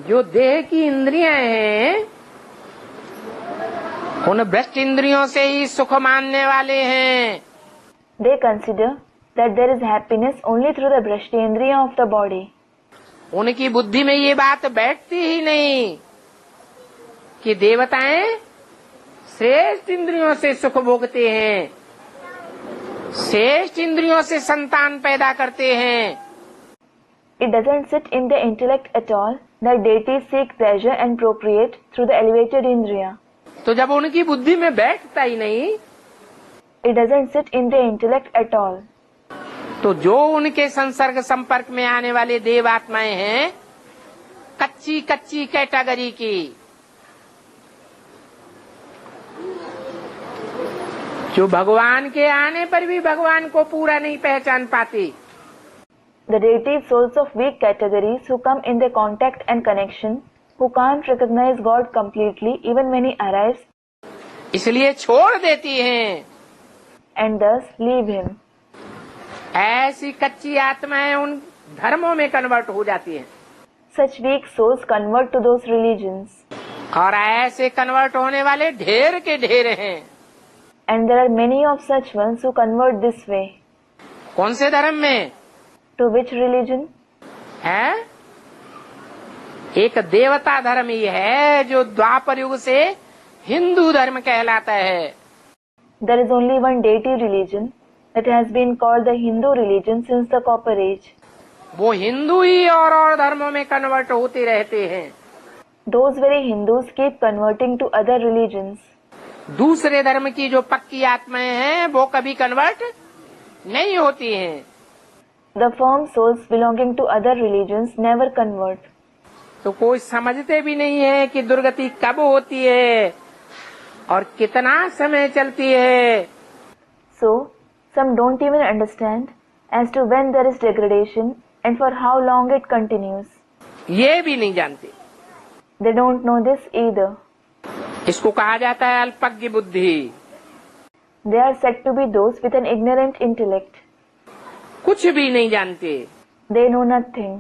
[SPEAKER 2] जो देह की इंद्रियां हैं उन भ्रष्ट इंद्रियों से ही सुख मानने वाले हैं।
[SPEAKER 1] They consider that there is happiness only through the Brahmashendriya of the body.
[SPEAKER 2] उनकी बुद्धि में ये बात बैठती ही नहीं कि देवताएं श्रेष्ठ इंद्रियों से सुख भोगते हैं, श्रेष्ठ इंद्रियों से संतान पैदा करते हैं।
[SPEAKER 1] It doesn't sit in the intellect at all that deities seek pleasure and procreate through the elevated indriya.
[SPEAKER 2] तो जब उनकी बुद्धि में बैठता ही नहीं,
[SPEAKER 1] It doesn't sit in the intellect at all.
[SPEAKER 2] तो जो उनके संसर्ग संपर्क में आने वाले देवात्माएं हैं कच्ची कच्ची कैटेगरी की, जो भगवान के आने पर भी भगवान को पूरा नहीं पहचान पाती।
[SPEAKER 1] The deities souls of weak categories who come in their contact and connection, who can't recognize God completely even when He arrives,
[SPEAKER 2] इसलिए छोड़ देती हैं।
[SPEAKER 1] and thus leave Him.
[SPEAKER 2] ऐसी कच्ची आत्माएं उन धर्मों में कन्वर्ट हो जाती हैं
[SPEAKER 1] Such weak souls convert to those religions,
[SPEAKER 2] और ऐसे कन्वर्ट होने वाले ढेर के ढेर हैं।
[SPEAKER 1] and there are many of such ones who convert this way.
[SPEAKER 2] कौन से धर्म में?
[SPEAKER 1] To which religion?
[SPEAKER 2] है एक देवता धर्म ही है जो द्वापर युग से हिंदू धर्म कहलाता है।
[SPEAKER 1] There is only one deity religion that has been called the Hindu religion since the Copper Age.
[SPEAKER 2] वो हिंदू ही और धर्मों में कन्वर्ट होते रहते हैं।
[SPEAKER 1] Those very Hindus keep converting to other religions.
[SPEAKER 2] दूसरे धर्म की जो पक्की आत्माएं हैं वो कभी कन्वर्ट नहीं होती हैं।
[SPEAKER 1] The firm souls belonging to other religions never convert.
[SPEAKER 2] तो कोई समझते भी नहीं है कि दुर्गति कब होती है और कितना समय चलती है।
[SPEAKER 1] So, some don't even understand as to when there is degradation and for how long it continues.
[SPEAKER 2] ये भी नहीं जानते।
[SPEAKER 1] They don't know this either.
[SPEAKER 2] इसको कहा जाता है अल्पज्ञ बुद्धि।
[SPEAKER 1] They are said to be those with an ignorant intellect.
[SPEAKER 2] कुछ भी नहीं जानते।
[SPEAKER 1] They know nothing.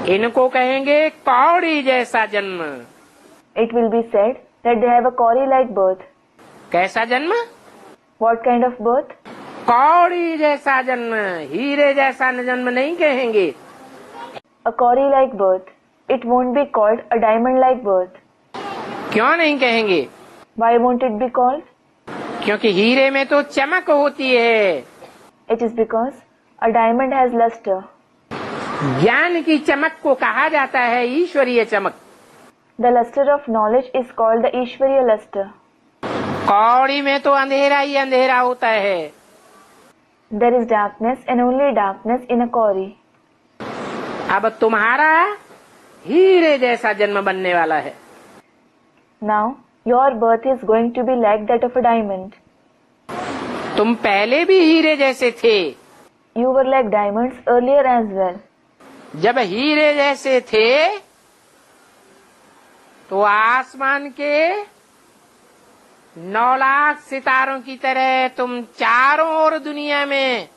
[SPEAKER 2] इनको कहेंगे कौड़ी जैसा जन्म।
[SPEAKER 1] It will be said that they have a Kauri-like birth.
[SPEAKER 2] कैसा जन्म?
[SPEAKER 1] What kind of birth?
[SPEAKER 2] कौड़ी जैसा जन्म, हीरे जैसा जन्म नहीं कहेंगे।
[SPEAKER 1] A Kauri-like birth. It won't be called a diamond-like birth.
[SPEAKER 2] क्यों नहीं कहेंगे?
[SPEAKER 1] Why won't it be called?
[SPEAKER 2] क्योंकि हीरे में तो चमक होती है।
[SPEAKER 1] It is because a diamond has luster.
[SPEAKER 2] ज्ञान की चमक को कहा जाता है ईश्वरीय चमक।
[SPEAKER 1] The luster of knowledge is called the Ishvariya luster.
[SPEAKER 2] कौड़ी में तो अंधेरा ही अंधेरा होता है।
[SPEAKER 1] There is darkness and only darkness in a Kauri.
[SPEAKER 2] अब तुम्हारा हीरे जैसा जन्म बनने वाला है।
[SPEAKER 1] Now, your birth is going to be like that of a diamond.
[SPEAKER 2] तुम पहले भी हीरे जैसे थे।
[SPEAKER 1] You were like diamonds earlier as well.
[SPEAKER 2] जब हीरे जैसे थे तो आसमान के 9 लाख सितारों की तरह तुम चारों ओर दुनिया में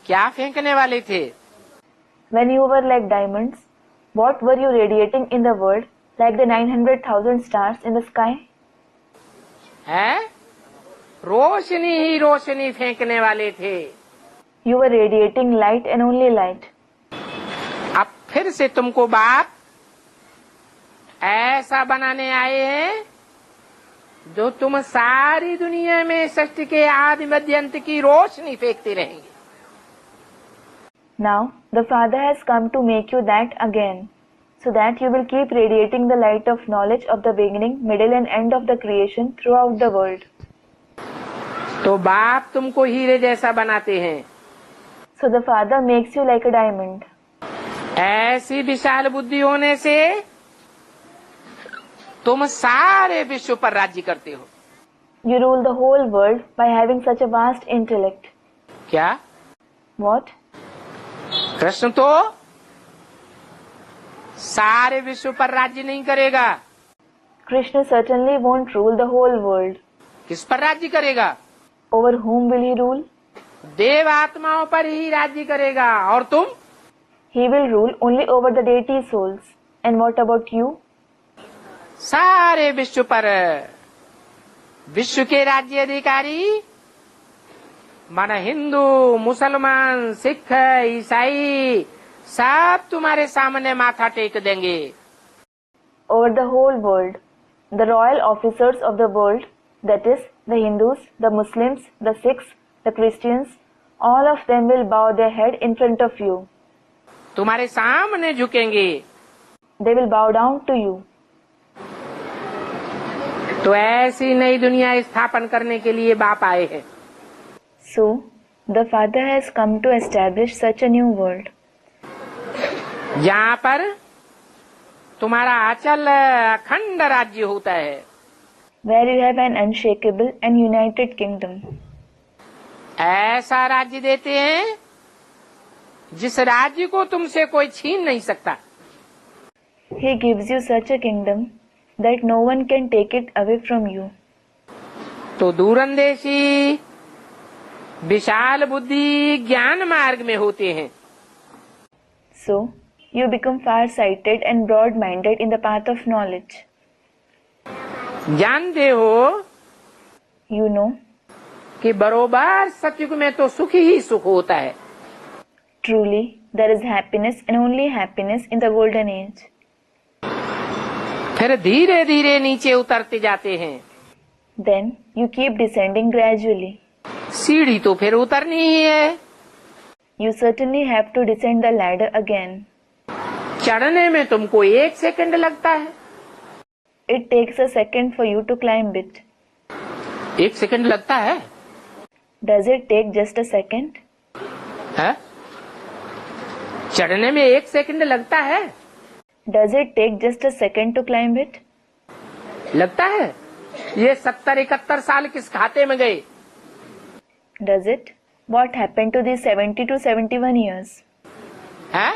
[SPEAKER 2] क्या फेंकने वाले थे?
[SPEAKER 1] When you were like diamonds, what were you radiating in the world like the 900,000 stars in the sky?
[SPEAKER 2] है? रोशनी ही रोशनी फेंकने वाले थे।
[SPEAKER 1] You were radiating light and only light.
[SPEAKER 2] अब फिर से तुमको बाप ऐसा बनाने आए हैं जो तुम सारी दुनिया में सृष्टि के आदि मध्य अंत की रोशनी फेंकते रहेंगे।
[SPEAKER 1] Now, the Father has come to make you that again, so that you will keep radiating the light of knowledge of the beginning, middle and end of the creation throughout the world.
[SPEAKER 2] तो बाप तुमको हीरे जैसा बनाते हैं।
[SPEAKER 1] So the Father makes you like a diamond.
[SPEAKER 2] ऐसी विशाल बुद्धि होने से तुम सारे विश्व पर राज्य करते हो।
[SPEAKER 1] You rule the whole world by having such a vast intellect.
[SPEAKER 2] क्या?
[SPEAKER 1] What?
[SPEAKER 2] कृष्ण तो सारे विश्व पर राज्य नहीं करेगा।
[SPEAKER 1] Krishna certainly won't rule the whole world.
[SPEAKER 2] किस पर राज्य करेगा?
[SPEAKER 1] Over whom will he rule?
[SPEAKER 2] देव आत्माओं पर ही राज्य करेगा। और तुम?
[SPEAKER 1] He will rule only over the deity souls. And what about you?
[SPEAKER 2] सारे विश्व पर विश्व के राज्य अधिकारी माना हिंदू, मुसलमान, सिख, ईसाई सब तुम्हारे सामने माथा टेक देंगे।
[SPEAKER 1] Over the whole world, the royal officers of the world, that is, the Hindus, the Muslims, the Sikhs, the Christians, all of them will bow their head in front of you.
[SPEAKER 2] तुम्हारे सामने झुकेंगे।
[SPEAKER 1] They will bow down to you.
[SPEAKER 2] तो ऐसी नई दुनिया स्थापन करने के लिए बाप आए हैं।
[SPEAKER 1] So, the Father has come to establish such a new world.
[SPEAKER 2] जहाँ पर तुम्हारा अचल अखंड राज्य होता है।
[SPEAKER 1] Where you have an unshakable and united kingdom.
[SPEAKER 2] ऐसा राज्य देते हैं जिस राज्य को तुमसे कोई छीन नहीं सकता।
[SPEAKER 1] He gives you such a kingdom that no one can take it away from you.
[SPEAKER 2] तो दूरंदेशी विशाल बुद्धि ज्ञान मार्ग में होते हैं।
[SPEAKER 1] So, you become far-sighted and broad-minded in the path of knowledge.
[SPEAKER 2] जानते हो
[SPEAKER 1] You know
[SPEAKER 2] कि बरोबर सतयुग में तो सुख ही सुख होता है।
[SPEAKER 1] truly there is happiness and only happiness in the golden age.
[SPEAKER 2] फिर धीरे धीरे नीचे उतरते जाते हैं।
[SPEAKER 1] Then you keep descending gradually.
[SPEAKER 2] सीढ़ी तो फिर उतरनी ही है।
[SPEAKER 1] You certainly have to descend the ladder again.
[SPEAKER 2] चढ़ने में तुमको 1 सेकंड लगता है।
[SPEAKER 1] It takes a second for you to climb it.
[SPEAKER 2] 1 second लगता है?
[SPEAKER 1] Does it take just a second?
[SPEAKER 2] है? चढ़ने में 1 सेकंड लगता है?
[SPEAKER 1] Does it take just a second to climb it?
[SPEAKER 2] लगता है? ये 70-71 साल किस खाते में गए?
[SPEAKER 1] Does it? What happened to these 70 to 71 years?
[SPEAKER 2] है?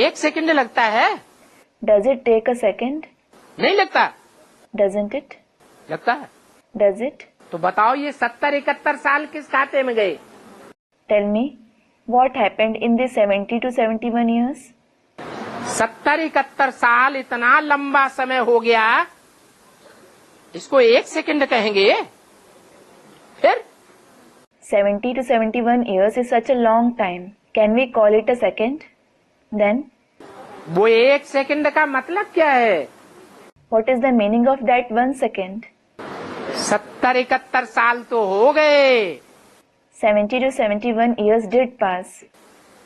[SPEAKER 2] 1 सेकंड लगता है?
[SPEAKER 1] Does it take a second?
[SPEAKER 2] नहीं लगता।
[SPEAKER 1] Doesn't it?
[SPEAKER 2] लगता है।
[SPEAKER 1] Does it?
[SPEAKER 2] तो बताओ ये 70-71 साल किस खाते में गए?
[SPEAKER 1] Tell me, what happened in these 70 to 71 years?
[SPEAKER 2] 70-71 साल इतना लंबा समय हो गया, इसको 1 सेकंड कहेंगे? फिर
[SPEAKER 1] 70 to 71 years is such a long time. Can we call it a second? Then,
[SPEAKER 2] वो 1 सेकंड का मतलब क्या है?
[SPEAKER 1] what is the meaning of that 1 second?
[SPEAKER 2] 70-71 साल तो हो गए,
[SPEAKER 1] 70 to 71 years did pass.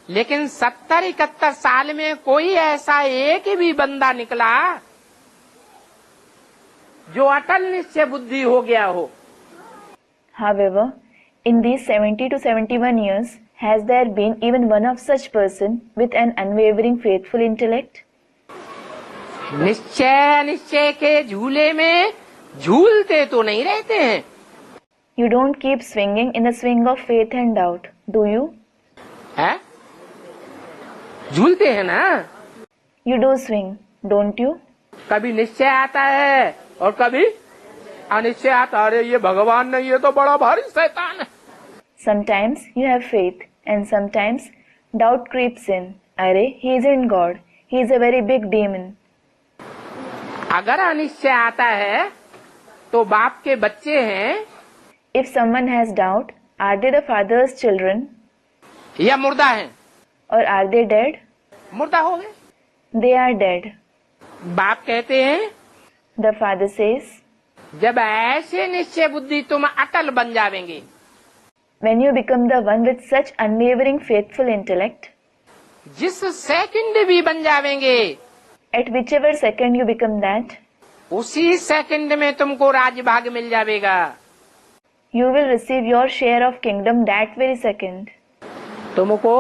[SPEAKER 2] लेकिन 70-71 साल में कोई ऐसा एक भी बंदा निकला जो अटल निश्चय बुद्धि हो गया हो।
[SPEAKER 1] However, in these 70 to 71 years, has there been even one of such person with an unwavering faithful intellect?
[SPEAKER 2] निश्चय अनिश्चय के झूले में झूलते तो नहीं रहते हैं।
[SPEAKER 1] You don't keep swinging in the swing of faith and doubt, do you?
[SPEAKER 2] है? झूलते हैं ना?
[SPEAKER 1] You do swing, don't you?
[SPEAKER 2] कभी निश्चय आता है और कभी अनिश्चय आता। अरे ये भगवान नहीं, ये तो बड़ा भारी शैतान है।
[SPEAKER 1] Sometimes you have faith and sometimes doubt creeps in. Arey, he isn't God. He is a very big demon.
[SPEAKER 2] अगर अनिश्चय आता है तो बाप के बच्चे हैं
[SPEAKER 1] If someone has doubt, are they the father's children
[SPEAKER 2] या मुर्दा हैं?
[SPEAKER 1] or are they dead?
[SPEAKER 2] मुर्दा हो गए।
[SPEAKER 1] They are dead.
[SPEAKER 2] बाप कहते हैं
[SPEAKER 1] The father says,
[SPEAKER 2] जब ऐसे निश्चय बुद्धि तुम अटल बन जावेंगे,
[SPEAKER 1] when you become the one with such unwavering faithful intellect,
[SPEAKER 2] जिस सेकंड भी बन जावेंगे,
[SPEAKER 1] at whichever second you become that,
[SPEAKER 2] उसी सेकंड में तुमको राजभाग मिल जाएगा।
[SPEAKER 1] you will receive your share of kingdom that very second.
[SPEAKER 2] तुमको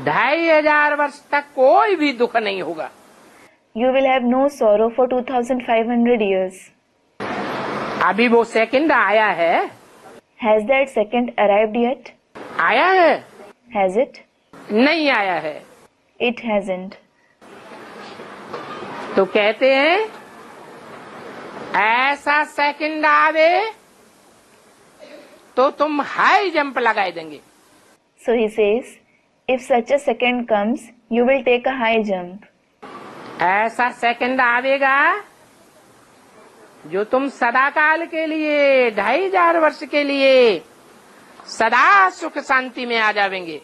[SPEAKER 2] 2500 वर्ष तक कोई भी दुख नहीं होगा।
[SPEAKER 1] You will have no sorrow for 2500 years.
[SPEAKER 2] अभी वो सेकंड आया है?
[SPEAKER 1] Has that second arrived yet?
[SPEAKER 2] आया है?
[SPEAKER 1] Has it?
[SPEAKER 2] नहीं आया है।
[SPEAKER 1] It hasn't.
[SPEAKER 2] तो कहते हैं ऐसा सेकंड आवे तो तुम हाई जंप लगाए देंगे।
[SPEAKER 1] So he says, if such a second comes, you will take a high jump.
[SPEAKER 2] ऐसा सेकंड आवेगा जो तुम सदा काल के लिए 2500 वर्ष के लिए सदा सुख शांति में आ जावेंगे।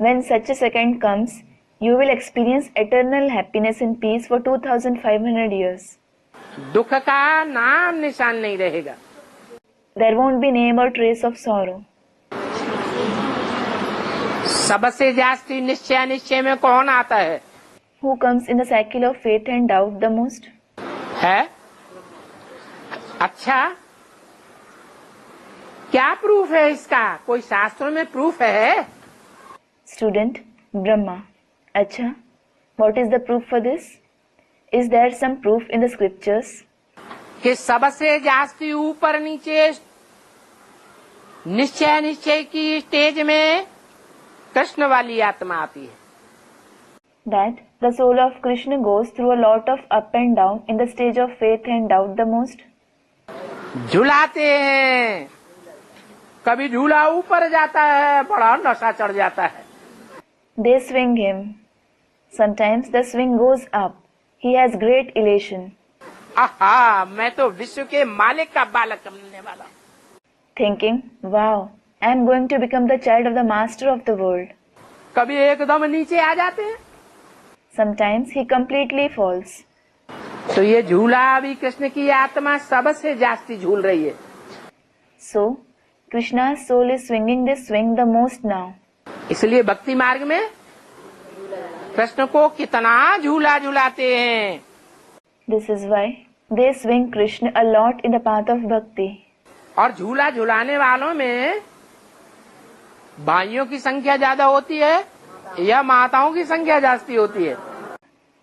[SPEAKER 1] When such a second comes, you will experience eternal happiness and peace for 2500 years.
[SPEAKER 2] दुख का नाम निशान नहीं रहेगा।
[SPEAKER 1] There won't be name or trace of sorrow.
[SPEAKER 2] सबसे जास्ती निश्चय अनिश्चय में कौन आता है?
[SPEAKER 1] Who comes in the cycle of faith and doubt the most?
[SPEAKER 2] है? अच्छा, क्या प्रूफ है इसका? कोई शास्त्रों में प्रूफ है?
[SPEAKER 1] Student, Brahma. Acha, what is the proof for this? Is there some proof in the scriptures?
[SPEAKER 2] कि सबसे जास्ती ऊपर नीचे निश्चय अनिश्चय की स्टेज में कृष्ण वाली आत्मा आती है।
[SPEAKER 1] That the soul of Krishna goes through a lot of up and down in the stage of faith and doubt the most.
[SPEAKER 2] झुलाते हैं, कभी झूला ऊपर जाता है, बड़ा नशा चढ़ जाता है।
[SPEAKER 1] They swing him. Sometimes the swing goes up. He has great elation.
[SPEAKER 2] आहा, मैं तो विश्व के मालिक का बालक बनने वाला।
[SPEAKER 1] Thinking, wow, I am going to become the child of the master of the world.
[SPEAKER 2] कभी एकदम नीचे आ जाते हैं,
[SPEAKER 1] Sometimes he completely falls.
[SPEAKER 2] तो ये झूला अभी कृष्ण की आत्मा सबसे जास्ती झूल रही है।
[SPEAKER 1] So, Krishna's soul is swinging this swing the most now.
[SPEAKER 2] इसलिए भक्ति मार्ग में कृष्ण को कितना झूला झूलाते हैं।
[SPEAKER 1] This is why they swing Krishna a lot in the path of bhakti.
[SPEAKER 2] और झूला झुलाने वालों में भाइयों की संख्या ज्यादा होती है या माताओं की संख्या जास्ती होती है?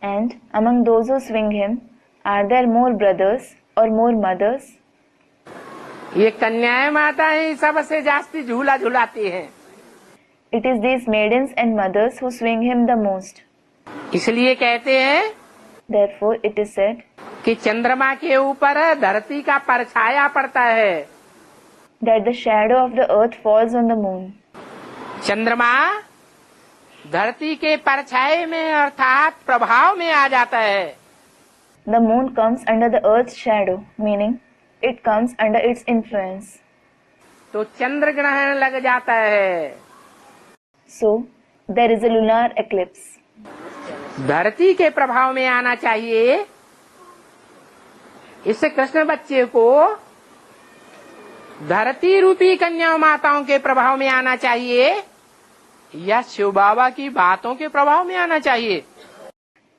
[SPEAKER 1] And among those who swing him, are there more brothers or more mothers?
[SPEAKER 2] ये कन्याएं माताएं सबसे जास्ती झूला झुलाती हैं।
[SPEAKER 1] It is these maidens and mothers who swing him the most.
[SPEAKER 2] इसलिए कहते हैं
[SPEAKER 1] Therefore, it is said
[SPEAKER 2] कि चंद्रमा के ऊपर धरती का परछाया पड़ता है।
[SPEAKER 1] that the shadow of the earth falls on the moon.
[SPEAKER 2] चंद्रमा धरती के परछाए में अर्थात प्रभाव में आ जाता है।
[SPEAKER 1] The moon comes under the earth's shadow, meaning it comes under its influence.
[SPEAKER 2] तो चंद्र ग्रहण लग जाता है।
[SPEAKER 1] So, there is a lunar eclipse.
[SPEAKER 2] धरती के प्रभाव में आना चाहिए। इससे कृष्ण बच्चे को धरती रूपी कन्या माताओं के प्रभाव में आना चाहिए या शिव बाबा की बातों के प्रभाव में आना चाहिए?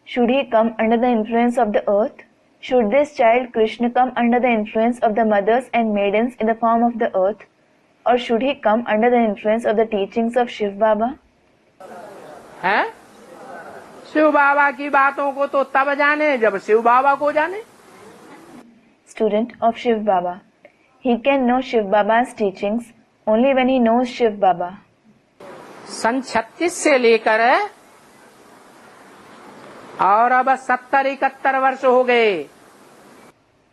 [SPEAKER 1] Should he come under the influence of the earth? Should this child Krishna come under the influence of the mothers and maidens in the form of the earth? Or should he come under the influence of the teachings of Shiv Baba?
[SPEAKER 2] है? शिव बाबा की बातों को तो तब जाने जब शिव बाबा को जाने।
[SPEAKER 1] Student of Shiv Baba. He can know Shiv Baba's teachings only when he knows Shiv Baba.
[SPEAKER 2] सन 36 से लेकर और अब 70-71 वर्ष हो गए।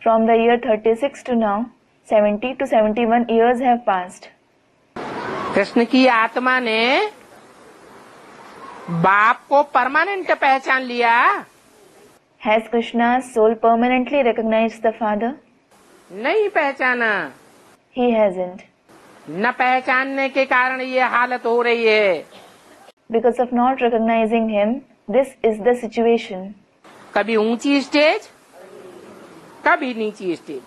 [SPEAKER 1] From the year 36 to now, 70 to 71 years have passed.
[SPEAKER 2] Krishna की आत्मा ने बाप को परमानेंट पहचान लिया।
[SPEAKER 1] Has Krishna's soul permanently recognized the Father?
[SPEAKER 2] नहीं पहचाना।
[SPEAKER 1] He hasn't.
[SPEAKER 2] न पहचानने के कारण ये हालत हो रही है।
[SPEAKER 1] Because of not recognizing him, this is the situation.
[SPEAKER 2] कभी ऊंची स्टेज, कभी नीची stage.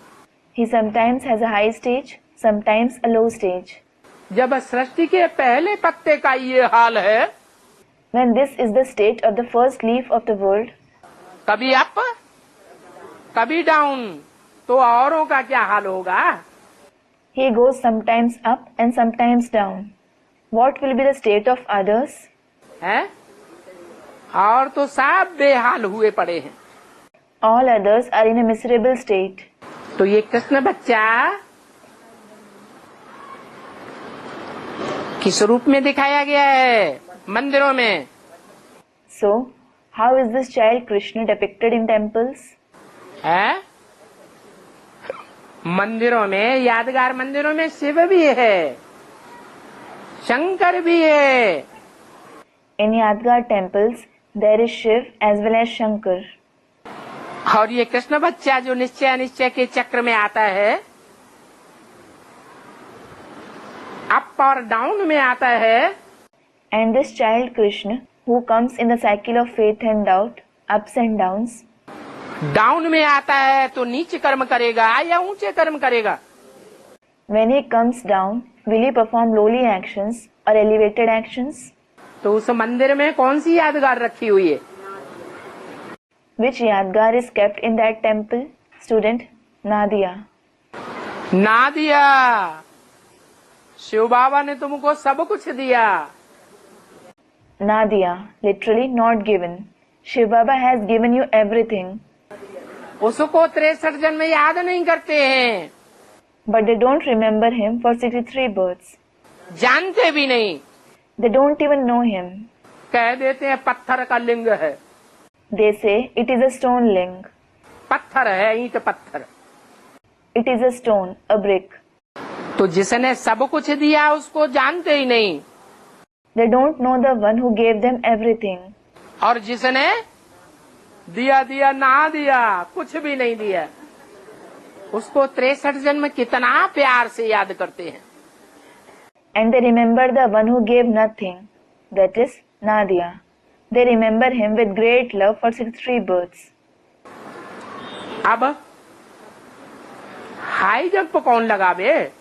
[SPEAKER 1] He sometimes has a high stage, sometimes a low stage.
[SPEAKER 2] जब सृष्टि के पहले पत्ते का ये हाल है,
[SPEAKER 1] When this is the state of the first leaf of the world,
[SPEAKER 2] कभी अप, कभी डाउन, तो औरों का क्या हाल होगा?
[SPEAKER 1] he goes sometimes up and sometimes down. What will be the state of others?
[SPEAKER 2] है? और तो सब बेहाल हुए पड़े हैं।
[SPEAKER 1] All others are in a miserable state.
[SPEAKER 2] तो ये कृष्ण बच्चा किस रूप में दिखाया गया है मंदिरों में?
[SPEAKER 1] So, how is this child Krishna depicted in temples?
[SPEAKER 2] है? मंदिरों में, यादगार मंदिरों में शिव भी है, शंकर भी है।
[SPEAKER 1] In Yadgar temples, there is Shiv as well as Shankar.
[SPEAKER 2] और ये कृष्ण बच्चा जो निश्चय अनिश्चय के चक्र में आता है, अप और डाउन में आता है,
[SPEAKER 1] And this child Krishna, who comes in the cycle of faith and doubt, ups and downs,
[SPEAKER 2] down में आता है तो नीचे कर्म करेगा या ऊंचे कर्म करेगा?
[SPEAKER 1] when he comes down, will he perform lowly actions or elevated actions?
[SPEAKER 2] तो उस मंदिर में कौन सी यादगार रखी हुई है?
[SPEAKER 1] Which Yadgar is kept in that temple? Student, Nadia.
[SPEAKER 2] Nadia, Shiv बाबा ने तुमको सब कुछ दिया।
[SPEAKER 1] Nadia, literally not given. Shiv Baba has given you everything.
[SPEAKER 2] उसको 63 जन्म याद नहीं करते हैं,
[SPEAKER 1] But they don't remember him for 63 births.
[SPEAKER 2] जानते भी नहीं।
[SPEAKER 1] They don't even know him.
[SPEAKER 2] कह देते हैं पत्थर का लिंग है।
[SPEAKER 1] They say it is a stone ling.
[SPEAKER 2] पत्थर है, ईंट पत्थर।
[SPEAKER 1] It is a stone, a brick.
[SPEAKER 2] तो जिसने सब कुछ दिया उसको जानते ही नहीं,
[SPEAKER 1] They don't know the one who gave them everything.
[SPEAKER 2] और जिसने दिया दिया ना दिया, कुछ भी नहीं दिया, उसको 63 जन्म कितना प्यार से याद करते हैं।
[SPEAKER 1] And they remember the one who gave nothing. That is Nadia. They remember him with great love for 63 births.
[SPEAKER 2] अब हाई जंप कौन लगावे?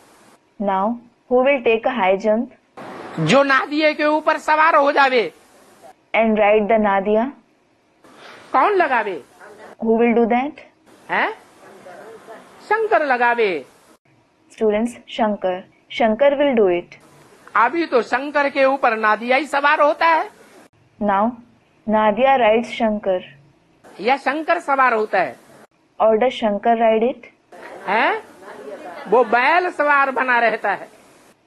[SPEAKER 1] Now, who will take a high jump
[SPEAKER 2] जो नादिये के ऊपर सवार हो जावे।
[SPEAKER 1] and ride the Nadia?
[SPEAKER 2] कौन लगावे?
[SPEAKER 1] Who will do that?
[SPEAKER 2] हैं? शंकर लगावे।
[SPEAKER 1] Students, Shankar. Shankar will do it.
[SPEAKER 2] अभी तो शंकर के ऊपर नादिया ही सवार होता है।
[SPEAKER 1] Now, Nadia rides Shankar.
[SPEAKER 2] या शंकर सवार होता है?
[SPEAKER 1] Or does Shankar ride it?
[SPEAKER 2] हैं? वो बैल सवार बना रहता है।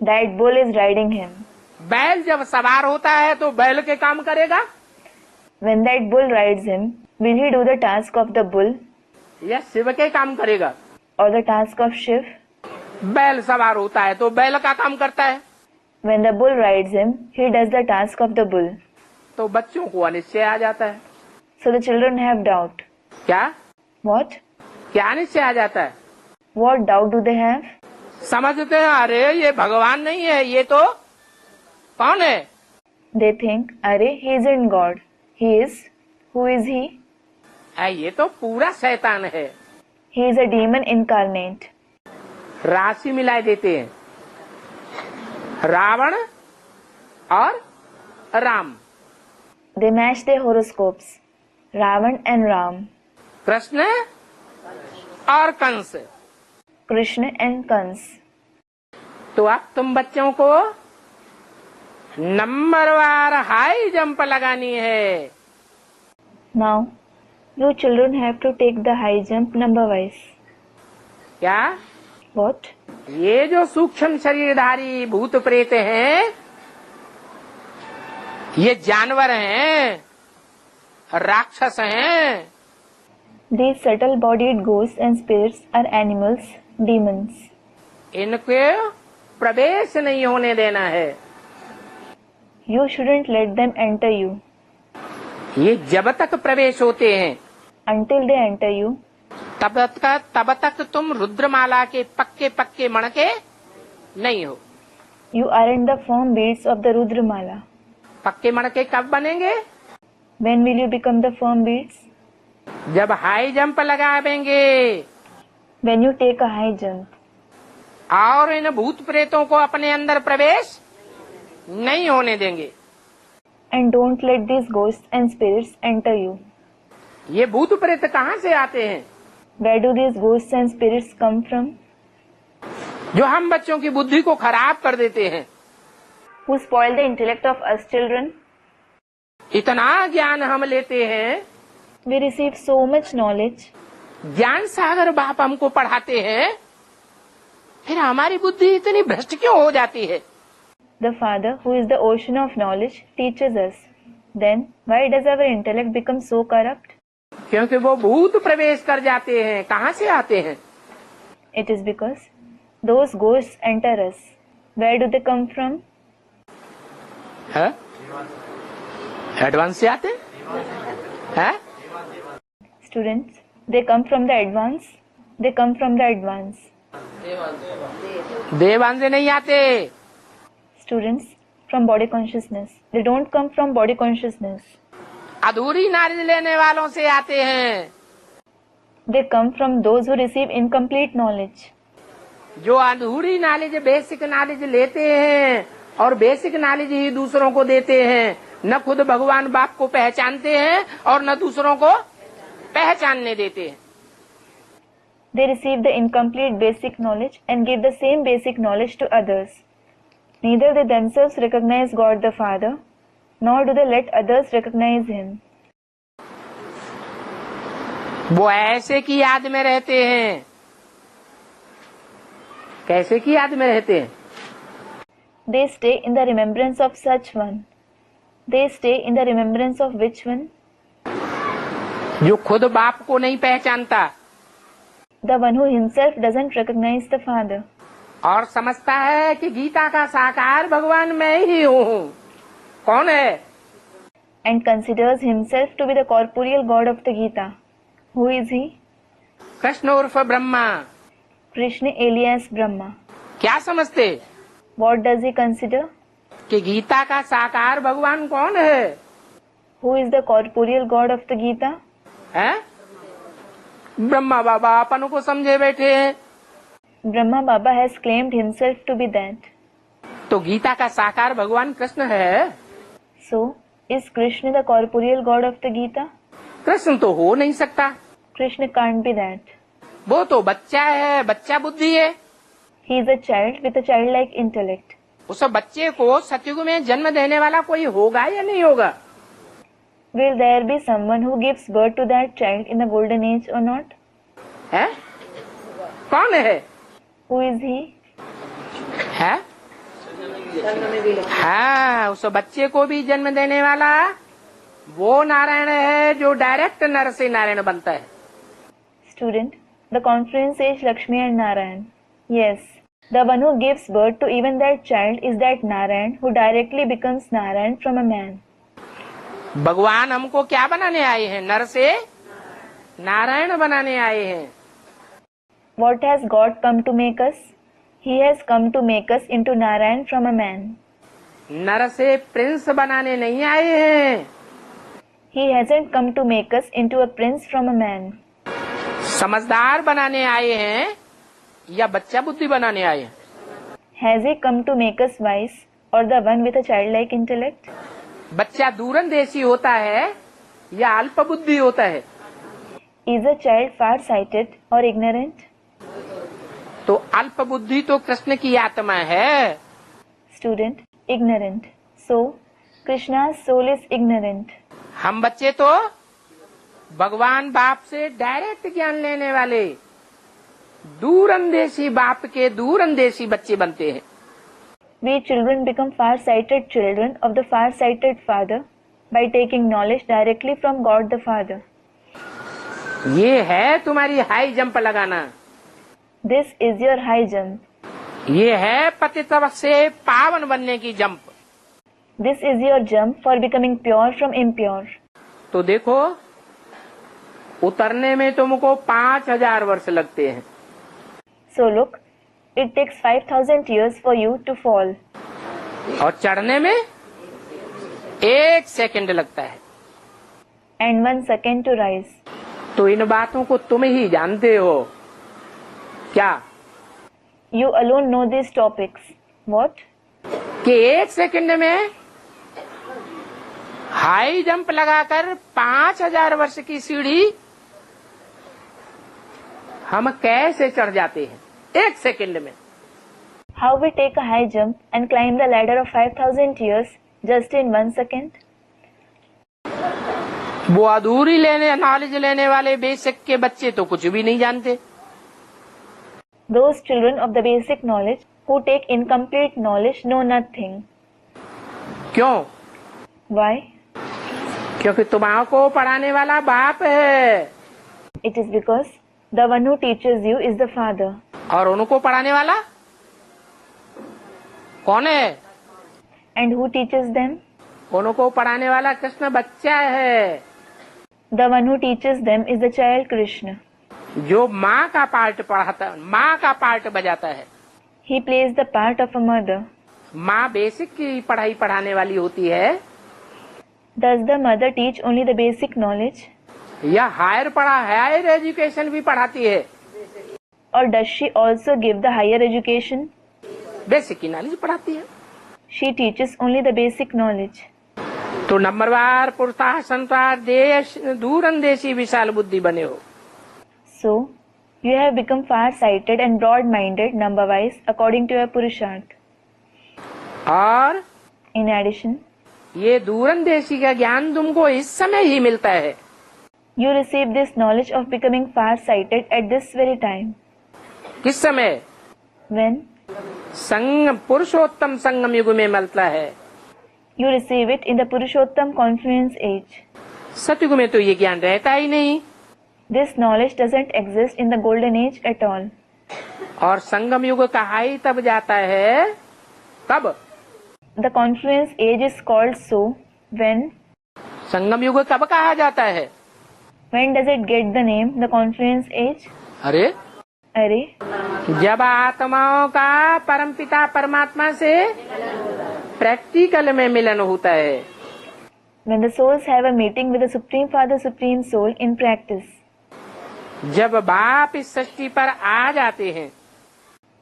[SPEAKER 1] That bull is riding him.
[SPEAKER 2] बैल जब सवार होता है तो बैल के काम करेगा।
[SPEAKER 1] When that bull rides him, will he do the task of the bull
[SPEAKER 2] या शिव के काम करेगा।
[SPEAKER 1] or the task of Shiv?
[SPEAKER 2] बैल सवार होता है तो बैल का काम करता है।
[SPEAKER 1] When the bull rides him, he does the task of the bull.
[SPEAKER 2] तो बच्चों को अनिश्चय आ जाता है।
[SPEAKER 1] So the children have doubt.
[SPEAKER 2] क्या
[SPEAKER 1] What?
[SPEAKER 2] क्या अनिश्चय आ जाता है?
[SPEAKER 1] What doubt do they have?
[SPEAKER 2] समझते हैं अरे ये भगवान नहीं है, ये तो कौन है?
[SPEAKER 1] They think, Arey, he isn't God. He is. Who is he?
[SPEAKER 2] ये तो पूरा शैतान है।
[SPEAKER 1] He is a demon incarnate.
[SPEAKER 2] राशि मिला देते हैं, रावण और Ram.
[SPEAKER 1] They match their horoscopes. Ravan and Ram.
[SPEAKER 2] Krishna और कंस।
[SPEAKER 1] Krishna and Kans.
[SPEAKER 2] तो अब तुम बच्चों को नंबरवार हाई जंप लगानी है।
[SPEAKER 1] Now, you children have to take the high jump number wise.
[SPEAKER 2] क्या?
[SPEAKER 1] What?
[SPEAKER 2] ये जो सूक्ष्म शरीरधारी भूत प्रेत हैं, ये जानवर हैं, राक्षस हैं।
[SPEAKER 1] These subtle bodied ghosts and spirits are animals, demons.
[SPEAKER 2] इनके प्रवेश नहीं होने देना है।
[SPEAKER 1] You shouldn't let them enter you.
[SPEAKER 2] ये जब तक प्रवेश होते हैं
[SPEAKER 1] Until they enter you,
[SPEAKER 2] तब तक तुम रुद्रमाला के पक्के पक्के मणके नहीं हो।
[SPEAKER 1] you aren't the firm beads of the Rudramala.
[SPEAKER 2] पक्के मणके कब बनेंगे?
[SPEAKER 1] When will you become the firm beads?
[SPEAKER 2] जब हाई जंप लगावेंगे
[SPEAKER 1] When you take a high jump.
[SPEAKER 2] और इन भूत प्रेतों को अपने अंदर प्रवेश नहीं होने देंगे।
[SPEAKER 1] And don't let these ghosts and spirits enter you.
[SPEAKER 2] ये भूत प्रेत कहाँ से आते हैं?
[SPEAKER 1] Where do these ghosts and spirits come from?
[SPEAKER 2] जो हम बच्चों की बुद्धि को खराब कर देते हैं।
[SPEAKER 1] Who spoil the intellect of us children?
[SPEAKER 2] इतना ज्ञान हम लेते हैं,
[SPEAKER 1] We receive so much knowledge.
[SPEAKER 2] ज्ञान सागर बाप हमको पढ़ाते हैं, फिर हमारी बुद्धि इतनी भ्रष्ट क्यों हो जाती है?
[SPEAKER 1] The Father, who is the ocean of knowledge, teaches us. Then, why does our intellect become so corrupt?
[SPEAKER 2] क्योंकि वो भूत प्रवेश कर जाते हैं। कहाँ से आते हैं?
[SPEAKER 1] It is because those ghosts enter us. Where do they come from?
[SPEAKER 2] Advance से आते हैं?
[SPEAKER 1] Students, they come from the advance. They come from the advance.
[SPEAKER 2] देवान से नहीं आते।
[SPEAKER 1] Students, from body consciousness. They don't come from body consciousness.
[SPEAKER 2] अधूरी नारी लेने वालों से आते हैं।
[SPEAKER 1] They come from those who receive incomplete knowledge.
[SPEAKER 2] जो अधूरी नॉलेज, बेसिक नॉलेज लेते हैं और बेसिक नॉलेज ही दूसरों को देते हैं, न खुद भगवान बाप को पहचानते हैं और न दूसरों को पहचानने देते हैं।
[SPEAKER 1] They receive the incomplete basic knowledge and give the same basic knowledge to others. Neither they themselves recognize God the Father, nor do they let others recognize Him.
[SPEAKER 2] वो ऐसे की याद में रहते हैं। कैसे की याद में रहते हैं?
[SPEAKER 1] They stay in the remembrance of such one. They stay in the remembrance of which one?
[SPEAKER 2] जो खुद बाप को नहीं पहचानता
[SPEAKER 1] The one who himself doesn't recognize the Father.
[SPEAKER 2] और समझता है कि गीता का साकार भगवान मैं ही हूँ। कौन है?
[SPEAKER 1] And considers himself to be the corporeal God of the Gita. Who is he?
[SPEAKER 2] Krishna उर्फ ब्रह्मा।
[SPEAKER 1] Krishna alias Brahma.
[SPEAKER 2] क्या समझते?
[SPEAKER 1] What does he consider?
[SPEAKER 2] कि गीता का साकार भगवान कौन है?
[SPEAKER 1] Who is the corporeal God of the Gita?
[SPEAKER 2] है? ब्रह्मा बाबा अपन को समझे बैठे हैं।
[SPEAKER 1] Brahma Baba has claimed himself to be that.
[SPEAKER 2] तो गीता का साकार भगवान कृष्ण है।
[SPEAKER 1] So, is Krishna the corporeal god of the Gita?
[SPEAKER 2] Krishna तो हो नहीं सकता,
[SPEAKER 1] Krishna can't be that.
[SPEAKER 2] वो तो बच्चा है, बच्चा बुद्धि है।
[SPEAKER 1] He is a child with a childlike intellect.
[SPEAKER 2] उस बच्चे को सतयुग में जन्म देने वाला कोई होगा या नहीं होगा?
[SPEAKER 1] Will there be someone who gives birth to that child in the golden age or not?
[SPEAKER 2] है? कौन है?
[SPEAKER 1] Who is he?
[SPEAKER 2] है? हाँ, उस बच्चे को भी जन्म देने वाला वो नारायण है जो डायरेक्ट नर से नारायण बनता है।
[SPEAKER 1] Student, the conference age Lakshmi and Narayan. Yes, the one who gives birth to even that child is that Narayan who directly becomes Narayan from a man.
[SPEAKER 2] भगवान हमको क्या बनाने आए हैं? नर से नारायण बनाने आए हैं।
[SPEAKER 1] What has God come to make us? He has come to make us into Narayan from a man.
[SPEAKER 2] नर से प्रिंस बनाने नहीं आए हैं।
[SPEAKER 1] He hasn't come to make us into a prince from a man.
[SPEAKER 2] समझदार बनाने आए हैं या बच्चा बुद्धि बनाने आए हैं?
[SPEAKER 1] Has he come to make us wise or the one with a childlike intellect?
[SPEAKER 2] बच्चा दूरंदेशी होता है या अल्प बुद्धि होता है?
[SPEAKER 1] Is a child far-sighted or ignorant?
[SPEAKER 2] तो अल्प बुद्धि तो कृष्ण की आत्मा है।
[SPEAKER 1] Student, ignorant. So, Krishna's soul is ignorant.
[SPEAKER 2] हम बच्चे तो भगवान बाप से डायरेक्ट ज्ञान लेने वाले दूरंदेशी बाप के दूरंदेशी बच्चे बनते हैं।
[SPEAKER 1] We children become far-sighted children of the far-sighted Father by taking knowledge directly from God the Father.
[SPEAKER 2] ये है तुम्हारी हाई जंप लगाना।
[SPEAKER 1] This is your high jump.
[SPEAKER 2] ये है पतित से पावन बनने की jump.
[SPEAKER 1] This is your jump for becoming pure from impure.
[SPEAKER 2] तो देखो, उतरने में तुमको 5000 वर्ष लगते हैं।
[SPEAKER 1] So look, it takes 5,000 years for you to fall.
[SPEAKER 2] और चढ़ने में 1 सेकंड लगता है।
[SPEAKER 1] And 1 second to rise.
[SPEAKER 2] तो इन बातों को तुम ही जानते हो क्या?
[SPEAKER 1] You alone know these topics. What?
[SPEAKER 2] कि 1 सेकंड में हाई जंप लगाकर 5000 वर्ष की सीढ़ी हम कैसे चढ़ जाते हैं 1 सेकंड में?
[SPEAKER 1] How we take a high jump and climb the ladder of 5,000 years just in 1 second?
[SPEAKER 2] वो अधूरी नॉलेज लेने वाले बेसिक के बच्चे तो कुछ भी नहीं जानते।
[SPEAKER 1] Those children of the basic knowledge who take incomplete knowledge know nothing.
[SPEAKER 2] क्यों?
[SPEAKER 1] Why?
[SPEAKER 2] क्योंकि तुम्हारा पढ़ाने वाला बाप है।
[SPEAKER 1] It is because the one who teaches you is the Father.
[SPEAKER 2] और उनको पढ़ाने वाला कौन है?
[SPEAKER 1] And who teaches them?
[SPEAKER 2] उनको पढ़ाने वाला कृष्ण बच्चा है।
[SPEAKER 1] The one who teaches them is the child Krishna.
[SPEAKER 2] जो माँ का पार्ट पढ़ाता, माँ का पार्ट बजाता है।
[SPEAKER 1] He plays the part of a mother.
[SPEAKER 2] माँ बेसिक की पढ़ाई पढ़ाने वाली होती है
[SPEAKER 1] Does the mother teach only the basic knowledge?
[SPEAKER 2] या हायर एजुकेशन भी पढ़ाती है?
[SPEAKER 1] Or does she also give the higher education?
[SPEAKER 2] Basic की नॉलेज पढ़ाती है।
[SPEAKER 1] She teaches only the basic knowledge.
[SPEAKER 2] तो नंबरवार पुरुषार्थ संसार देश दूरंदेशी विशाल बुद्धि बने हो।
[SPEAKER 1] So, you have become far-sighted and broad-minded number-wise according to your Purusharth.
[SPEAKER 2] और
[SPEAKER 1] In addition,
[SPEAKER 2] ये दूरंदेशी का ज्ञान तुमको इस समय ही मिलता है।
[SPEAKER 1] you receive this knowledge of becoming far-sighted at this very time.
[SPEAKER 2] किस समय?
[SPEAKER 1] When?
[SPEAKER 2] संगम पुरुषोत्तम संगम युग में मिलता है।
[SPEAKER 1] You receive it in the Purushottam confluence age.
[SPEAKER 2] सतयुग में तो ये ज्ञान रहता ही नहीं।
[SPEAKER 1] This knowledge doesn't exist in the golden age at all.
[SPEAKER 2] और संगम युग कहा ही तब जाता है कब?
[SPEAKER 1] The confluence age is called so when?
[SPEAKER 2] संगम युग कब कहा जाता है?
[SPEAKER 1] When does it get the name, the confluence age?
[SPEAKER 2] अरे जब आत्माओं का परमपिता परमात्मा से प्रैक्टिकल में मिलन होता है।
[SPEAKER 1] When the souls have a meeting with the Supreme Father, Supreme Soul in practice.
[SPEAKER 2] जब बाप इस सृष्टि पर आ जाते हैं,